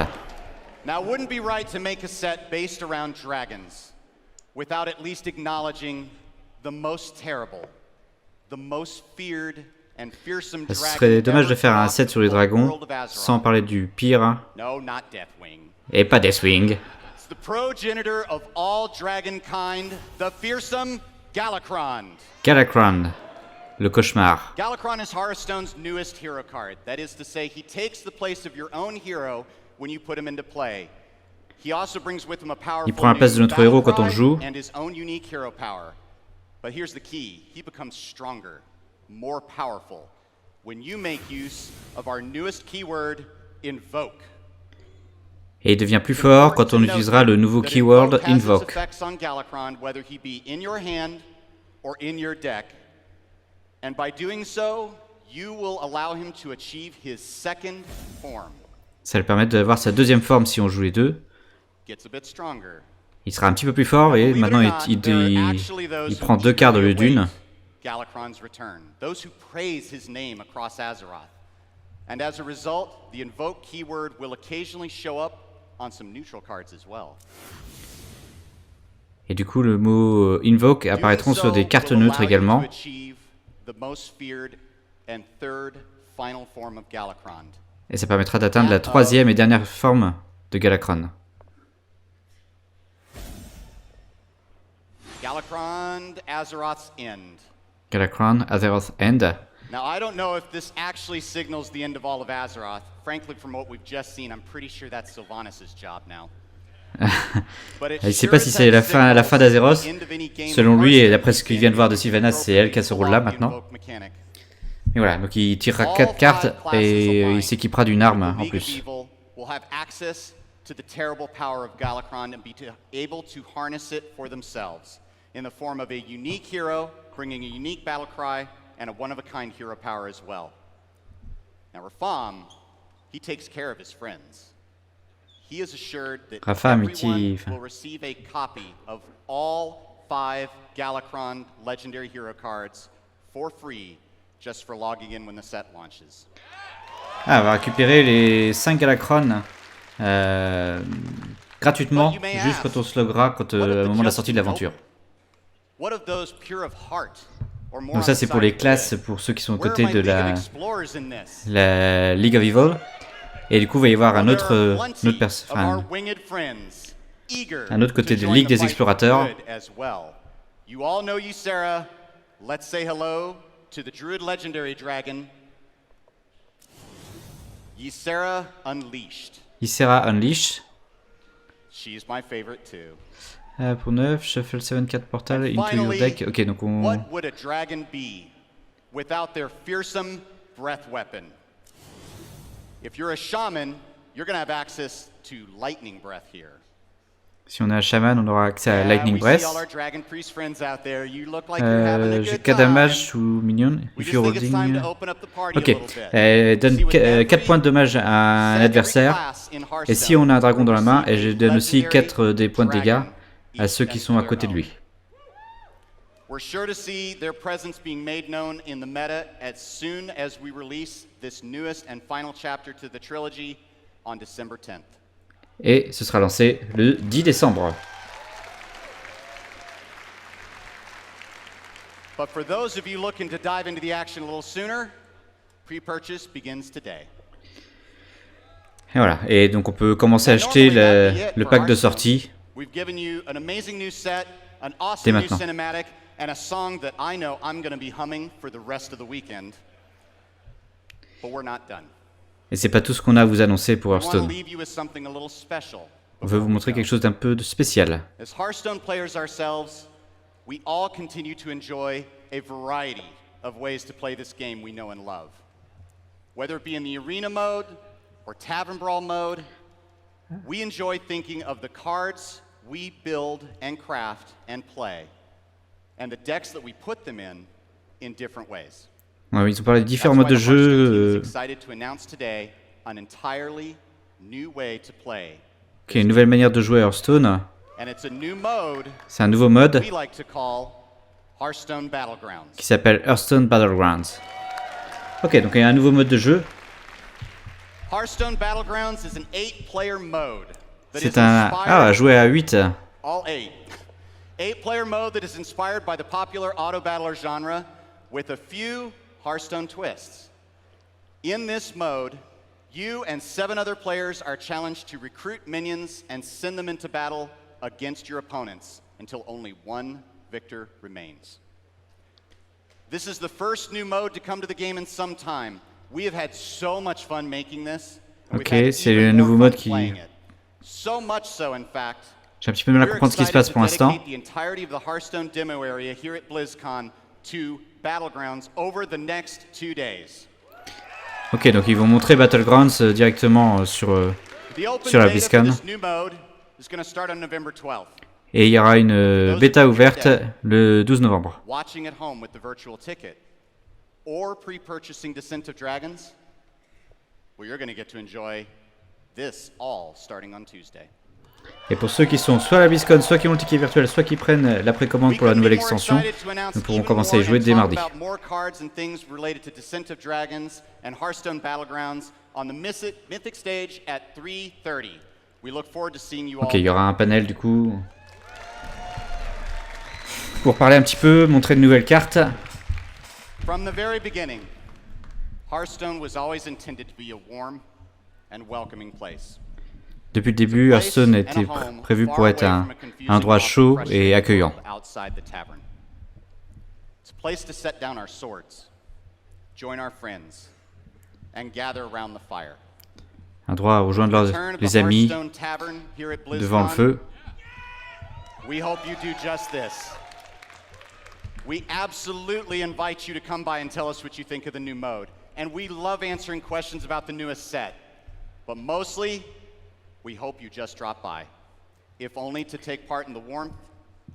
Now, it wouldn't be right to make a set based around dragons without at least acknowledging the most terrible, the most feared and fearsome dragon. Ce serait dommage de faire un set sur les dragons sans parler du pire. No, not Deathwing. Et pas Deathwing. It's the progenitor of all dragonkind, the fearsome Galakrond. Galakrond. Le cauchemar. Galakrond is Hearthstone's newest hero card. That is to say, he takes the place of your own hero when you put him into play. He also brings with him a powerful Il prend la place de notre héros quand on joue. And his own unique hero power. But here's the key. He becomes stronger, more powerful when you make use of our newest keyword, invoke. Et il devient plus fort quand on utilisera le nouveau keyword Invoke. Ça lui permet d'avoir sa deuxième forme si on joue les deux. Il sera un petit peu plus fort et maintenant il prend 2 cartes au lieu d'une. And as a result, the invoke keyword will occasionally show up on some neutral cards as well. Et du coup, le mot invoke apparaîtront sur des cartes neutres également. Et ça permettra d'atteindre la 3e et dernière forme de Galakrond. Galakrond, Azeroth's End. Galakrond, Azeroth's End. Now, I don't know if this actually signals the end of all of Azeroth. Frankly, from what we've just seen, I'm pretty sure that's Sylvanas' job now. Il ne sait pas si c'est la fin d'Azeroth. Selon lui, et d'après ce qu'il vient de voir de Sylvanas, c'est elle qui a ce rôle-là maintenant. Et voilà, donc il tirera 4 cartes et il s'équipera d'une arme en plus. And a one-of-a-kind hero power as well. Now, Rafam, he takes care of his friends. He is assured that everyone will receive a copy of all 5 Galakrond legendary hero cards for free, just for logging in when the set launches. Ah, on va récupérer les 5 Galakrond gratuitement, juste quand on se loggera au moment de la sortie de l'aventure. What of those pure of heart? Donc ça c'est pour les classes, pour ceux qui sont aux côtés de la League of Evil. Et du coup il va y avoir un autre côté de Ligue des Explorateurs. You all know Ysera. Let's say hello to the Druid Legendary Dragon. Ysera Unleashed. Ysera Unleashed. She's my favorite too. Pour 9, shuffle 7 cartes portal into your deck. Ok, donc on... What would a dragon be without their fearsome breath weapon? If you're a shaman, you're going to have access to lightning breath here. Si on est un chaman, on aura accès à Lightning Breath. J'ai 4 dommages ou minion. If you're holding... Ok, donne 4 points de dommage à un adversaire. Et si on a un dragon dans la main, et je donne aussi 4 des points de dégâts à ceux qui sont à côté de lui. We're sure to see their presence being made known in the meta as soon as we release this newest and final chapter to the trilogy on December 10th. Et ce sera lancé le 10 décembre. But for those of you looking to dive into the action a little sooner, pre-purchase begins today. Et voilà, et donc on peut commencer à acheter le pack de sortie dès maintenant. And a song that I know I'm going to be humming for the rest of the weekend. But we're not done. Et c'est pas tout ce qu'on a à vous annoncer pour Hearthstone. On veut vous montrer quelque chose d'un peu spécial. As Hearthstone players ourselves, we all continue to enjoy a variety of ways to play this game we know and love. Whether it be in the arena mode or tavern brawl mode, we enjoy thinking of the cards we build and craft and play. And the decks that we put them in different ways. Ouais, ils ont parlé de différents modes de jeu. Ok, une nouvelle manière de jouer à Hearthstone. C'est un nouveau mode qui s'appelle Hearthstone Battlegrounds. Ok, donc il y a un nouveau mode de jeu. C'est un jouer à 8. 8-player mode that is inspired by the popular auto battler genre with a few Hearthstone twists. In this mode, you and 7 other players are challenged to recruit minions and send them into battle against your opponents until only 1 victor remains. This is the first new mode to come to the game in some time. We have had so much fun making this. Ok, c'est le nouveau mode qui... So much so, in fact, j'ai un petit peu de mal à comprendre ce qui se passe pour l'instant. Ok, donc ils vont montrer Battlegrounds directement sur sur la Blizzcon. Et il y aura une bêta ouverte le 12 novembre. Watching at home with the virtual ticket or pre-purchasing Descent of Dragons, well, you're going to get to enjoy this all starting on Tuesday. Et pour ceux qui sont soit à la Blizzcon, soit qui ont le ticket virtuel, soit qui prennent la précommande pour la nouvelle extension, nous pourrons commencer à y jouer dès mardi. Ok, il y aura un panel du coup pour parler un petit peu, montrer de nouvelles cartes. From the very beginning, Hearthstone was always intended to be a warm and welcoming place. Depuis le début, Hearthstone était prévu pour être un endroit chaud et accueillant. It's a place to set down our swords, join our friends, and gather around the fire. Un endroit à rejoindre les amis devant le feu. We hope you do just this. We absolutely invite you to come by and tell us what you think of the new mode. And we love answering questions about the newest set. But mostly, we hope you just drop by, if only to take part in the warmth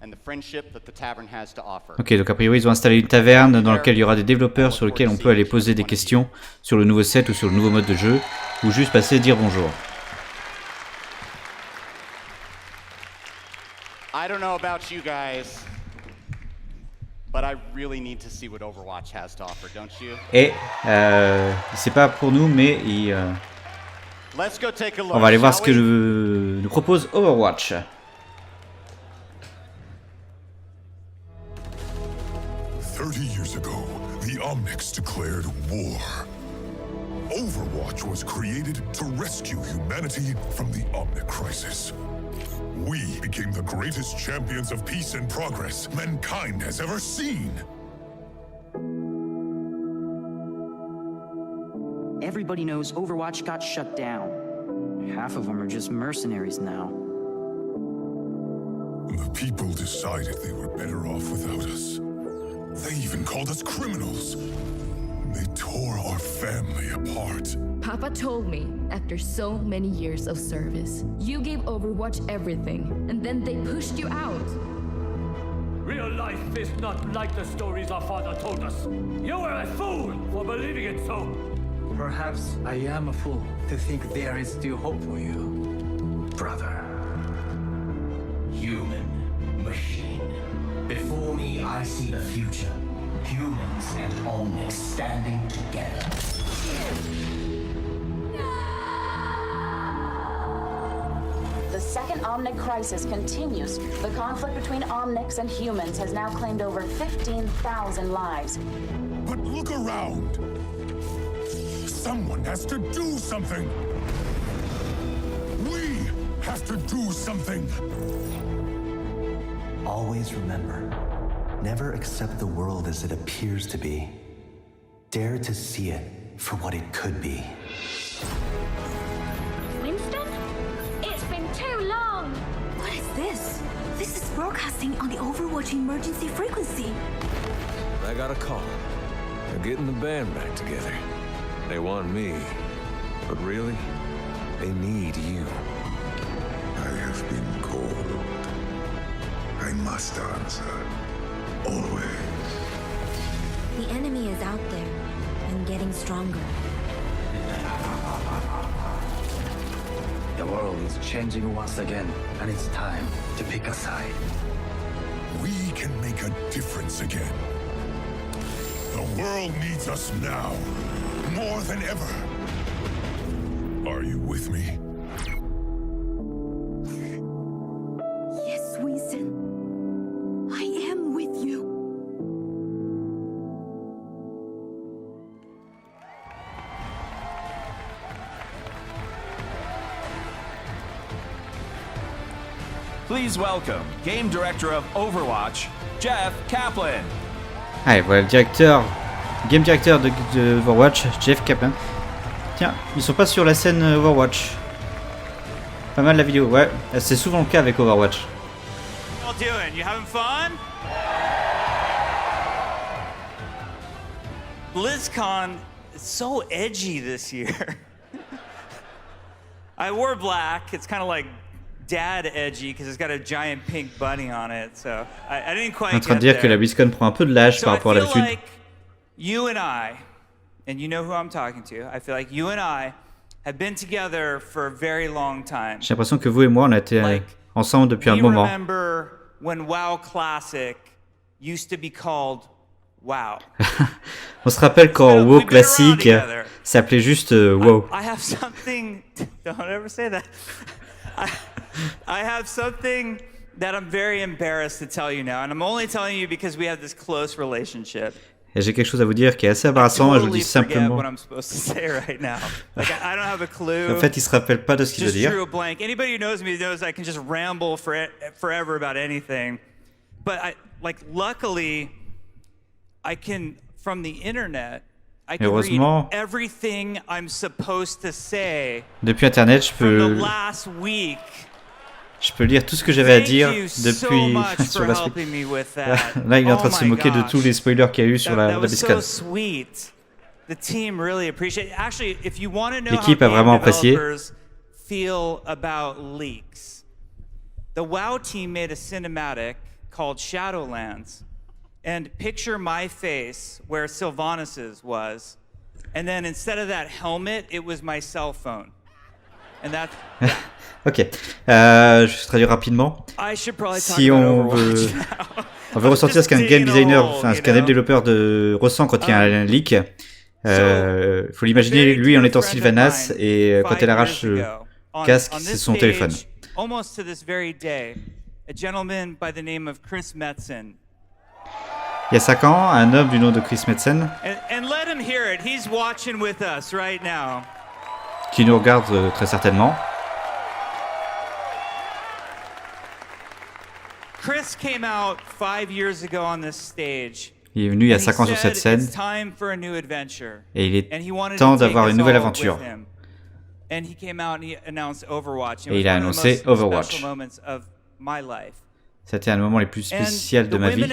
and the friendship that the tavern has to offer. Ok, donc a priori ils ont installé une taverne dans laquelle il y aura des développeurs sur lesquels on peut aller poser des questions sur le nouveau set ou sur le nouveau mode de jeu, ou juste passer dire bonjour. I don't know about you guys, but I really need to see what Overwatch has to offer, don't you? Et c'est pas pour nous, mais on va aller voir ce que nous propose Overwatch. Years ago, the Omnics declared war. Overwatch was created to rescue humanity from the Omnic crisis. We became the greatest champions of peace and progress mankind has ever seen. Everybody knows Overwatch got shut down. Half of them are just mercenaries now. The people decided they were better off without us. They even called us criminals. They tore our family apart. Papa told me, after so many years of service, you gave Overwatch everything, and then they pushed you out. Real life is not like the stories our father told us. You were a fool for believing it so. Perhaps I am a fool to think there is still hope for you, brother. Human, machine. Before me, I see the future. Humans and Omnics standing together. The second Omnic crisis continues. The conflict between Omnics and humans has now claimed over 15,000 lives. But look around. Someone has to do something. We have to do something. Always remember, never accept the world as it appears to be. Dare to see it for what it could be. Winston? It's been too long! What is this? This is broadcasting on the Overwatch emergency frequency. I got a call. They're getting the band back together. They want me, but really, they need you. I have been called. I must answer. Always. The enemy is out there and getting stronger. The world is changing once again, and it's time to pick a side. We can make a difference again. The world needs us now, more than ever. Are you with me? Yes, Winston. I am with you. Please welcome Game Director of Overwatch, Jeff Kaplan. Allez, voilà le Game Director de Overwatch, Jeff Kaplan. Tiens, ils sont pas sur la scène Overwatch. Pas mal la vidéo, ouais. C'est souvent le cas avec Overwatch. How you doing? You having fun? Blizzcon is so edgy this year. I wore black. It's kind of like dad edgy because it's got a giant pink bunny on it. So I didn't quite. En train de dire que la Blizzcon prend un peu de l'âge par rapport à l'habitude. Like you and you know who I'm talking to. I feel like you and I have been together for a very long time. J'ai l'impression que vous et moi on a été ensemble depuis un moment. Remember when WoW Classic used to be called WoW. On se rappelle quand WoW classique s'appelait juste WoW. I have something. Don't ever say that. I have something that I'm very embarrassed to tell you now, and I'm only telling you because we have this close relationship. Et j'ai quelque chose à vous dire qui est assez embarrassant, et je vous dis simplement. What I'm supposed to say right now. Like I don't have a clue. En fait, il se rappelle pas de ce qu'il veut dire. Just drew a blank. Anybody who knows me knows I can just ramble forever about anything. But luckily, I can from the internet. I can read everything I'm supposed to say. Depuis Internet, je peux lire tout ce que j'avais à dire depuis sur la suite. Là, il est en train de se moquer de tous les spoilers qu'il y a eu sur la Blizzcon. L'équipe a vraiment apprécié. The WoW team made a cinematic called Shadowlands. And picture my face where Sylvanus's was, and then instead of that helmet, it was my cell phone. And that's yeah. Ok, je vais traduire rapidement. Si on veut ressortir ce qu'un game designer, enfin ce qu'un game développeur ressent quand il y a un leak, faut l'imaginer lui en étant Sylvanas et quand elle arrache le casque, c'est son téléphone. Almost to this very day, a gentleman by the name of Chris Metzen. Il y a 5 ans, un homme du nom de Chris Metzen qui nous regarde très certainement. Chris came out 5 years ago on this stage. Il est venu il y a 5 ans sur cette scène et il est temps d'avoir une nouvelle aventure. Et il a annoncé Overwatch. C'était un des moments les plus spéciaux de ma vie.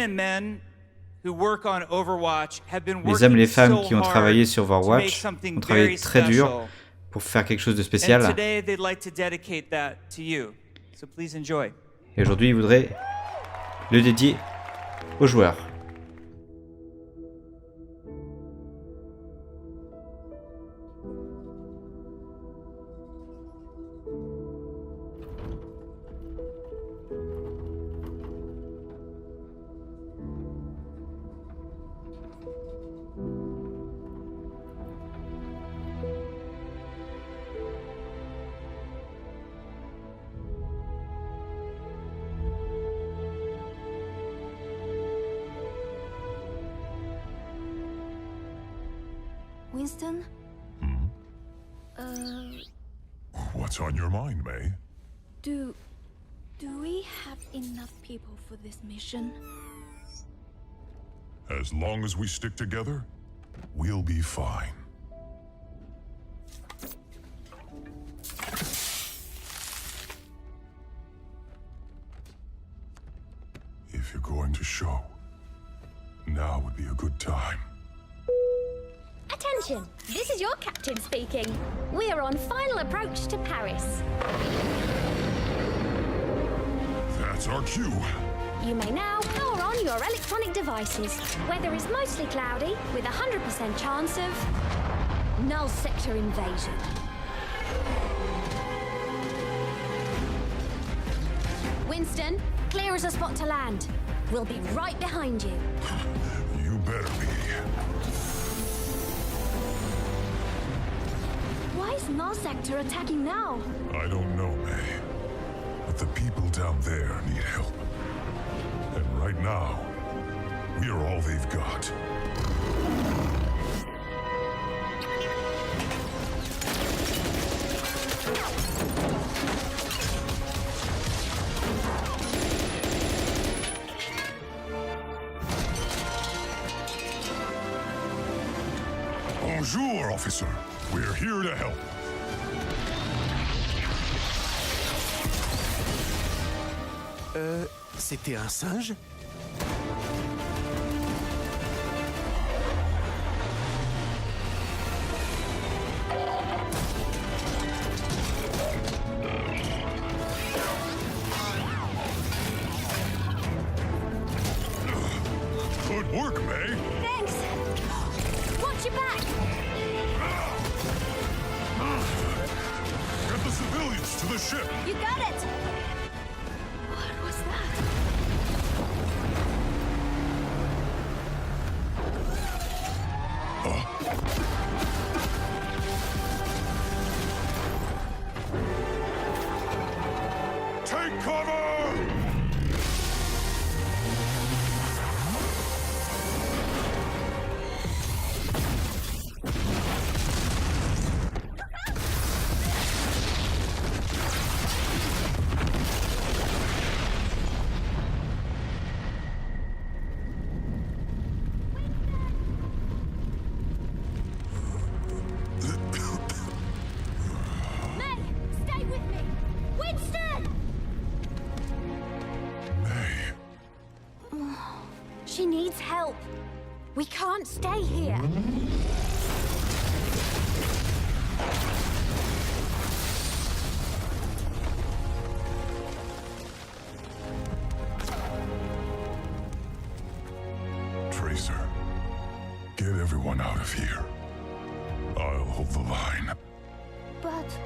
Les hommes et les femmes qui ont travaillé sur Overwatch ont travaillé très dur pour faire quelque chose de spécial. Et aujourd'hui, ils voudraient le dédier aux joueurs. Winston? What's on your mind, May? Do we have enough people for this mission? As long as we stick together, we'll be fine. If you're going to show, now would be a good time. Attention! This is your captain speaking. We are on final approach to Paris. That's our cue. You may now power on your electronic devices. Weather is mostly cloudy, with a 100% chance of null sector invasion. Winston, clear as a spot to land. We'll be right behind you. You better be. Why is null sector attacking now? I don't know, May. But the people down there need help. And right now, we are all they've got. Bonjour, officer. We're here to help. C'était un singe? work, May. Thanks. Watch your back. Get the civilians to the ship. You got it. What was that? Take cover! May, stay with me. Winston! She needs help. We can't stay here. Tracer, get everyone out of here. I'll hold the line. But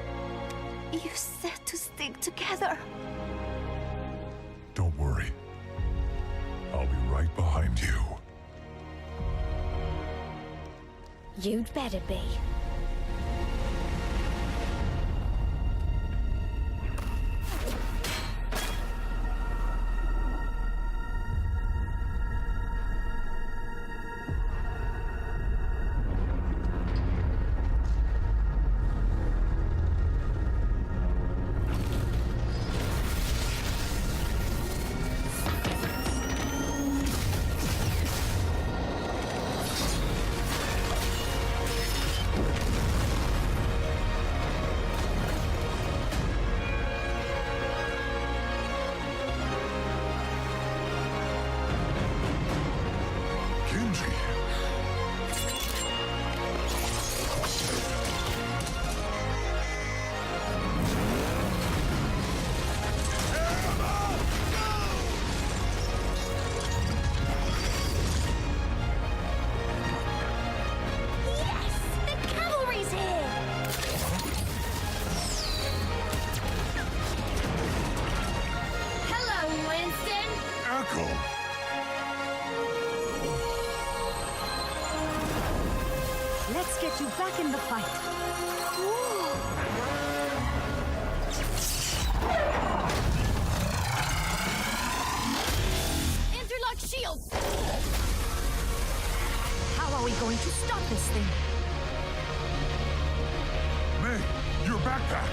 you said to stick together. Don't worry. I'll be right behind you. You'd better be. Let's get you back in the fight. Interlock shields! How are we going to stop this thing? May, your backpack!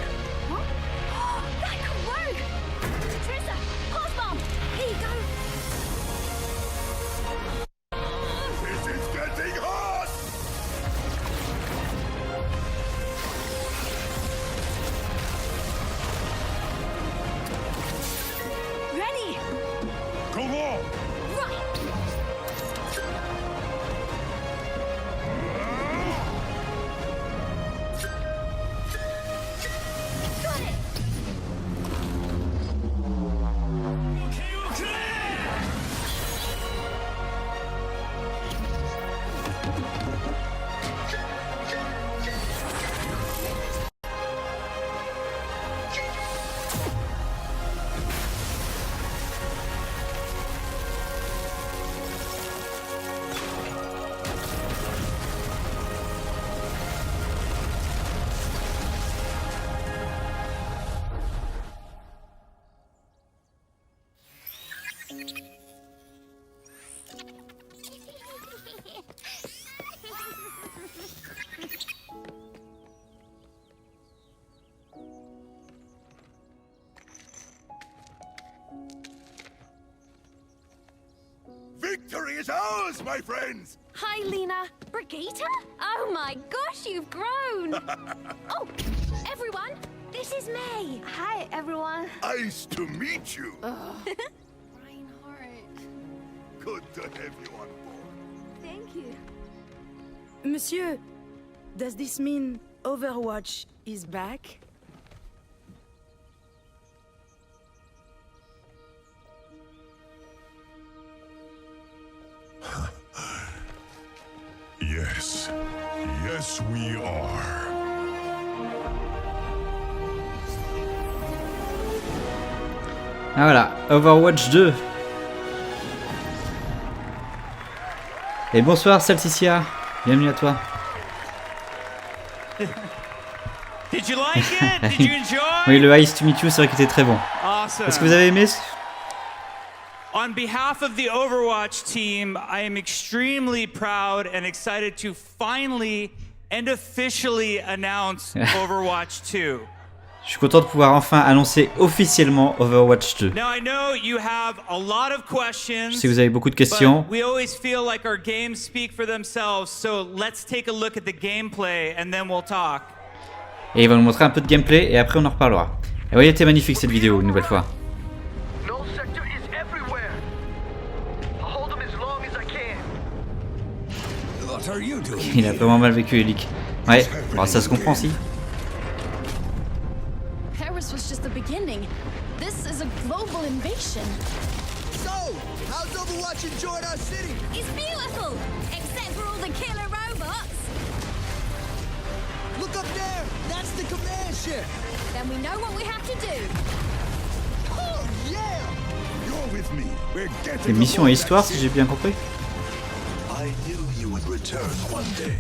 That could work! Trissa, pulse bomb! Here you go! This is getting hot! Ready! Come on! Right! Got it! Victory is ours, my friends! Hi, Lena. Brigitte? Oh my gosh, you've grown! Oh, everyone, this is May. Hi, everyone. Nice to meet you. Reinhardt. Good to have you on board. Thank you. Monsieur, does this mean Overwatch is back? Ah voilà, Overwatch 2. Et bonsoir Salsicia, bienvenue à toi. Did you like it? Did you enjoy? Oui, le Ice to Meet You, c'est vrai qu'il était très bon. Awesome. Est-ce que vous avez aimé? On behalf of the Overwatch team, I am extremely proud and excited to finally and officially announce Overwatch 2. Je suis content de pouvoir enfin annoncer officiellement Overwatch 2. Now I know you have a lot of questions. Je sais que vous avez beaucoup de questions. But we always feel like our games speak for themselves, so let's take a look at the gameplay and then we'll talk. Et il va nous montrer un peu de gameplay et après on en reparlera. Et oui, elle était magnifique cette vidéo une nouvelle fois. Il a vraiment mal vécu Elic. Ouais, bon, ça se comprend si. Paris was just the beginning. This is a global invasion. So, how's Overwatch enjoying our city? It's beautiful, except for all the killer robots. Look up there! That's the command ship! Then we know what we have to do. Oh yeah! You're with me. We're getting C'est mission et histoire si j'ai bien compris. I knew you would return one day.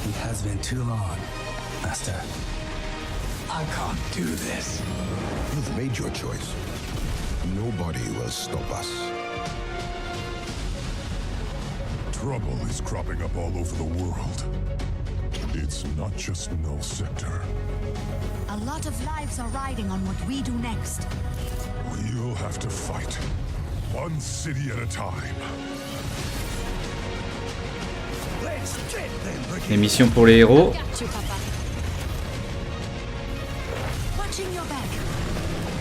It has been too long, Master. I can't do this. You've made your choice. Nobody will stop us. Trouble is cropping up all over the world. And it's not just Null Sector. A lot of lives are riding on what we do next. We'll have to fight. One city at a time. Let's get them. Les missions pour les héros. Watching your back.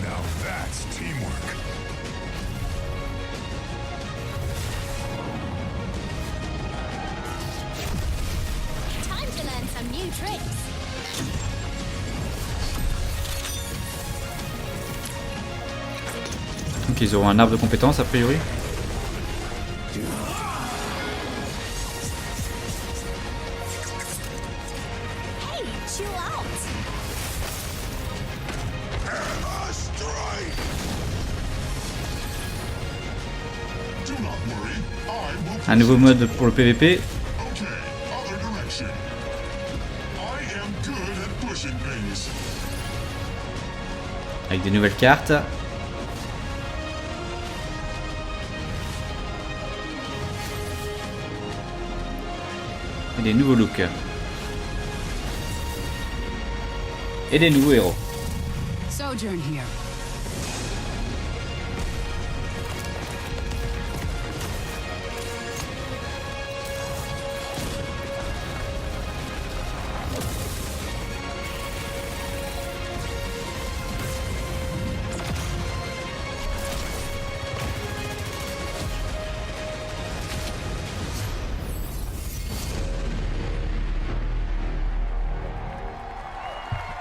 Now that's teamwork. Time to learn some new tricks. Donc ils auront un arbre de compétences a priori. Hey, chill out. Un nouveau mode pour le PVP. Avec des nouvelles cartes. Et des nouveaux looks. Et des nouveaux héros. Sojourn here.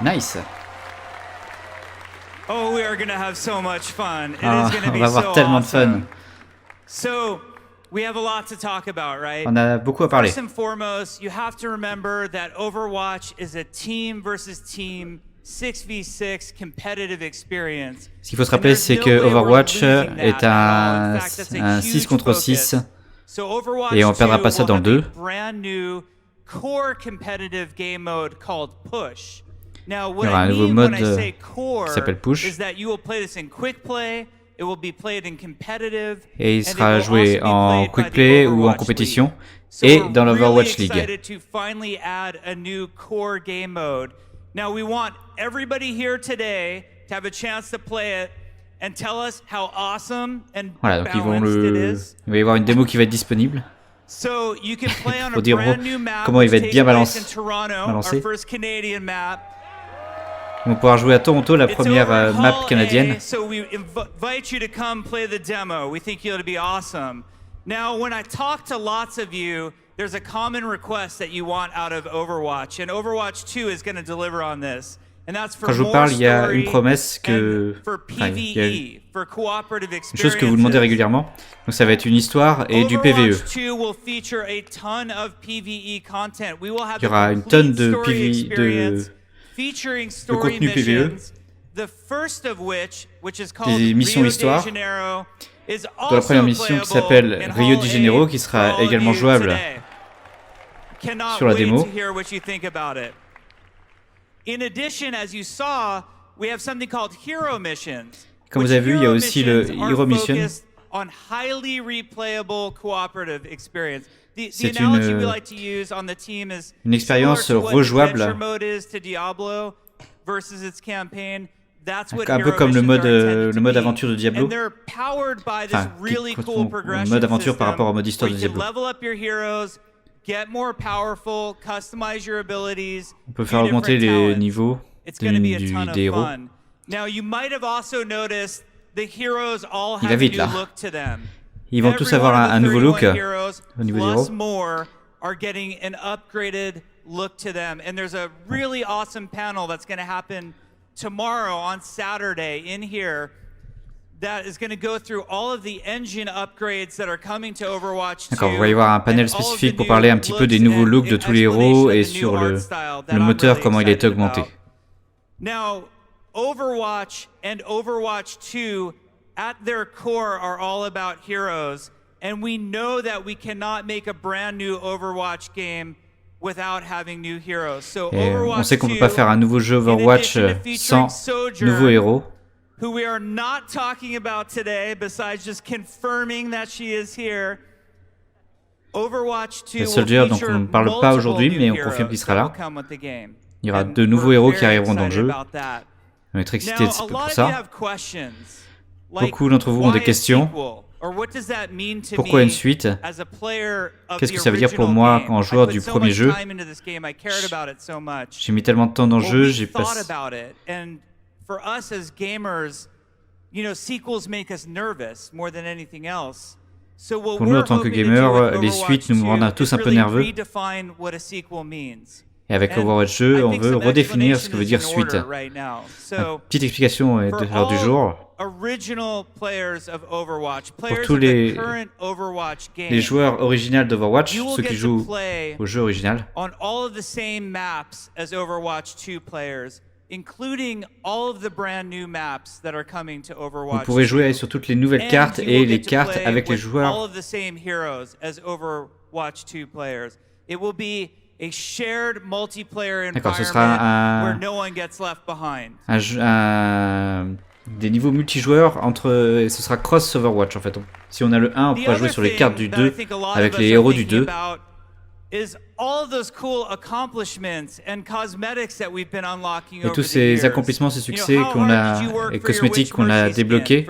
Nice. Oh, we are gonna have so much fun. It Ah, is gonna on be va avoir so tellement de awesome. fun. So, we have a lot to talk about, right? On a beaucoup à parler. First and foremost, you have to remember that Overwatch is a team versus team 6v6 competitive experience. Ce qu'il faut se rappeler, c'est que Overwatch est un 6 contre 6 et on perdra pas ça dans le 2. Brand new core competitive game mode called Push. Now, Il what y aura un I nouveau mean mode when I say core qui s'appelle Push. is that you will play this in quick play, it will be played in competitive, Et il and it sera will joué also be en played by quick the play ou en Overwatch compétition League. So et we're dans l'Overwatch really League. excited to finally add a new core game mode. Now we want everybody here today to have a chance to play it and tell us how awesome and Voilà, donc balanced it is. il va y avoir une démo qui va être disponible. So you can play on a Faut dire brand new map comment il va which être bien takes place in balancé. Toronto, our first Canadian map. On va pouvoir jouer à Toronto, la première map canadienne. So we invite you to come play the demo. We think it'll be awesome. Now, when I talk to lots of you, there's a common request that you want out of Overwatch, and Overwatch 2 is going to deliver on this. And that's for Quand je vous more parle, il y a une story promesse que, and for enfin, il y a PvE, for cooperative une chose que vous demandez experiences. régulièrement. Donc ça va être une histoire et du PvE. Overwatch 2 will feature a ton of PvE content. We will have Il y aura a une tonne complete de story PvE, experience featuring story contenu PvE. missions, des missions histoire. Dans la première mission qui s'appelle Rio de Janeiro, qui sera également jouable sur la démo. Comme vous avez vu, il y a aussi le Hero Mission. C'est une expérience rejouable, un peu comme le mode aventure de Diablo, enfin, qui correspond au mode aventure par rapport au mode histoire de Diablo. On peut faire augmenter les niveaux des héros. Il va vite là. Ils vont tous avoir un nouveau look au niveau des héros. Tomorrow on Saturday in here that is going to go through all of the engine upgrades that are coming to Overwatch 2. D'accord, vous va y avoir un panel spécifique pour parler un petit peu des nouveaux looks de tous les héros et sur le moteur, comment il a été augmenté. Now, Overwatch and Overwatch 2 at their core are all about heroes, and we know that we cannot make a brand new Overwatch game without having new heroes. So on sait qu'on peut pas faire un nouveau jeu Overwatch sans nouveaux héros. Who we are not talking about today, besides just confirming that she is here. Overwatch 2 Soldier, donc on ne parle pas aujourd'hui, mais on confirme qu'il sera là. Il y aura de nouveaux héros qui arriveront dans le jeu. On est très excités pour ça. Beaucoup d'entre vous ont des questions. Pourquoi une suite? Qu'est-ce que ça veut dire pour moi en joueur du premier jeu? J'ai mis tellement de temps dans le jeu, j'ai passé... Pour nous, en tant que gamers, les suites nous rendent tous un peu nerveux. Et avec Overwatch 2, on veut redéfinir ce que veut dire suite. Une petite explication est de l'heure du jour. Pour tous les joueurs originaux d'Overwatch, ceux qui jouent au jeu original, vous pourrez jouer sur toutes les nouvelles cartes et les cartes avec les joueurs. D'accord, ce sera des niveaux multijoueurs et ce sera cross Overwatch en fait. Si on a le 1, on pourra jouer sur les cartes du 2 avec les héros du 2. Et tous ces accomplissements, ces succès qu'on a et cosmétiques qu'on a débloqués.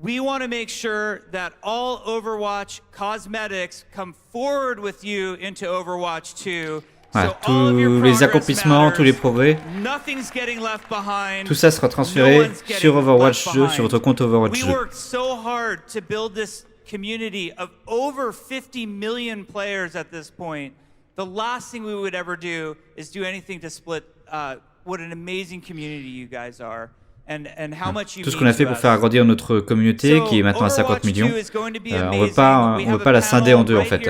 We want to make sure that all Overwatch cosmetics come forward with you into Overwatch 2. Voilà, tous les accomplissements, tous les progrès, tout ça sera transféré sur Overwatch 2, sur votre compte Overwatch 2. We worked so hard to build this community of over 50 million players at this point. The last thing we would ever do is do anything to split what an amazing community you guys are. Tout ce qu'on a fait pour faire agrandir notre communauté, qui est maintenant à 50 millions, on ne veut pas la scinder en deux en fait.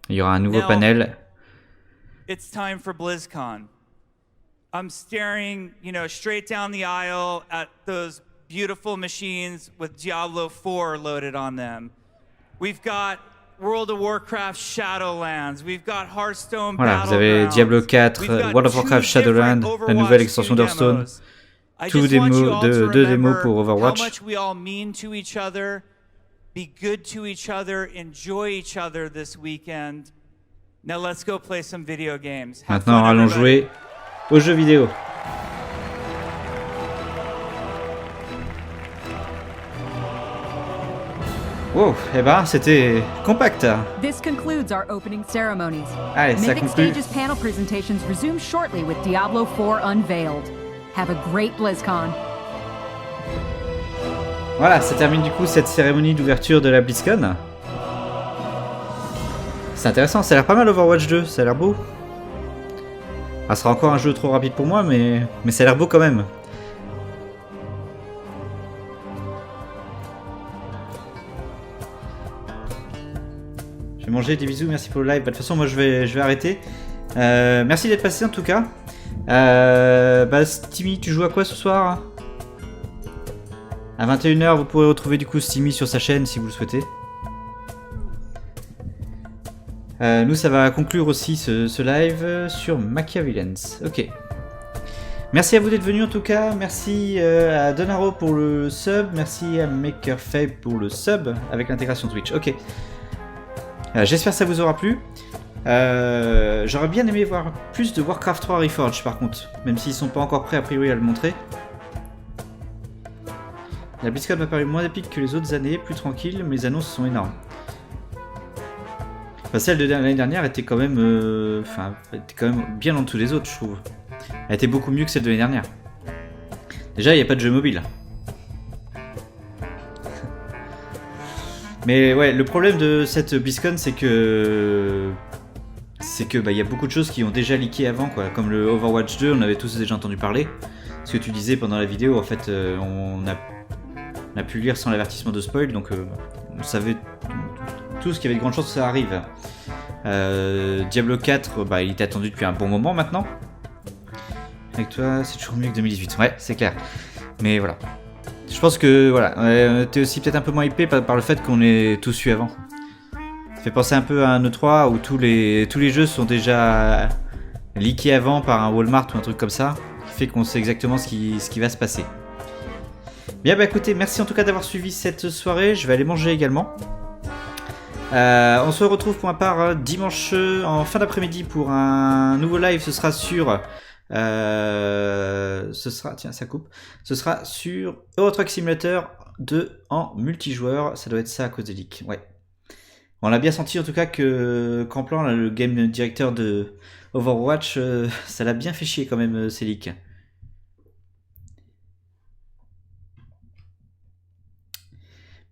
Il y aura un nouveau panel. It's time for Blizzcon. I'm staring, straight down the aisle at those beautiful machines with Diablo 4 loaded on them. We've got World of Warcraft Shadowlands. We've got Hearthstone Voilà, vous avez Diablo 4, World of Warcraft Shadowlands, la nouvelle extension d'Hearthstone. Deux démos pour Overwatch. How much we all mean to each other, be good to each other, enjoy each other this weekend. Now let's go play some video games. Maintenant, allons jouer aux jeux vidéo. Wow, eh ben, c'était compact. This concludes our opening ceremonies. Allez, ça conclut. Mythic Stage's panel presentations resume shortly with Diablo 4 unveiled. Have a great Blizzcon. Voilà, ça termine du coup cette cérémonie d'ouverture de la Blizzcon. C'est intéressant, ça a l'air pas mal Overwatch 2, ça a l'air beau. Ah, ce sera encore un jeu trop rapide pour moi, mais ça a l'air beau quand même. Je vais vais manger, des bisous, merci pour le live. Bah, de toute façon, moi je vais arrêter. Merci d'être passé en tout cas. Timmy, tu joues à quoi ce soir? À 21h, vous pourrez retrouver du coup Timmy sur sa chaîne si vous le souhaitez. Nous, ça va conclure aussi ce live sur Machiavellians. Ok. Merci à vous d'être venus en tout cas. Merci à Donaro pour le sub. Merci à MakerFab pour le sub avec l'intégration Twitch. Ok. J'espère que ça vous aura plu. J'aurais bien aimé voir plus de Warcraft 3 Reforged par contre. Même s'ils sont pas encore prêts a priori à le montrer. La Blizzcon m'a paru moins épique que les autres années, plus tranquille, mais les annonces sont énormes. Enfin, celle de l'année dernière était quand même, était quand même bien en dessous des autres, je trouve. Elle était beaucoup mieux que celle de l'année dernière. Déjà, il n'y a pas de jeu mobile. Mais ouais, le problème de cette BlizzCon, c'est que y a beaucoup de choses qui ont déjà leaké avant, quoi. Comme le Overwatch 2, on avait tous déjà entendu parler. Ce que tu disais pendant la vidéo, en fait, on a pu lire sans l'avertissement de spoil, donc on savait tous qu'il y avait de grandes chances que ça arrive. Diablo 4, il était attendu depuis un bon moment maintenant. Avec toi, c'est toujours mieux que 2018. Ouais, c'est clair. Mais voilà. Je pense que voilà, t'es aussi peut-être un peu moins hypé par le fait qu'on ait tous eu avant. Ça fait penser un peu à un E3 où tous les jeux sont déjà leakés avant par un Walmart ou un truc comme ça, qui fait qu'on sait exactement ce qui va se passer. Bien écoutez, merci en tout cas d'avoir suivi cette soirée. Je vais aller manger également. On se retrouve pour ma part dimanche en fin d'après-midi pour un nouveau live. Ce sera sur tiens, ça coupe. Ce sera sur Euro Truck Simulator 2 en multijoueur. Ça doit être ça à cause des leaks. Ouais. On a bien senti en tout cas que Camplan, le game directeur de Overwatch, ça l'a bien fait chier quand même ces leaks.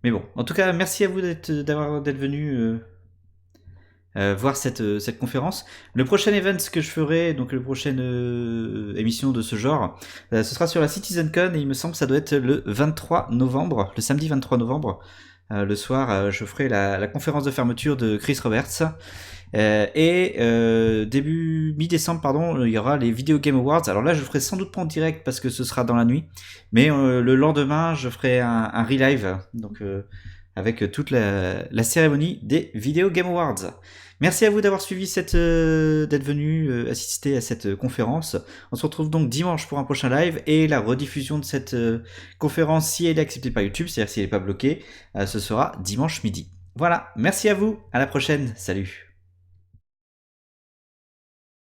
Mais bon, en tout cas, merci à vous d'être venu voir cette conférence. Le prochain event que je ferai, donc la prochaine émission de ce genre, ce sera sur la CitizenCon et il me semble que ça doit être le 23 novembre, le samedi 23 novembre. Le soir, je ferai la conférence de fermeture de Chris Roberts. Début mi-décembre, pardon, il y aura les Video Game Awards. Alors là, je ferai sans doute pas en direct parce que ce sera dans la nuit. Mais le lendemain, je ferai un relive. Donc avec toute la cérémonie des Video Game Awards. Merci à vous d'avoir suivi d'être venu assister à cette conférence. On se retrouve donc dimanche pour un prochain live et la rediffusion de cette conférence, si elle est acceptée par YouTube, c'est-à-dire si elle n'est pas bloquée, ce sera dimanche midi. Voilà, merci à vous, à la prochaine, salut.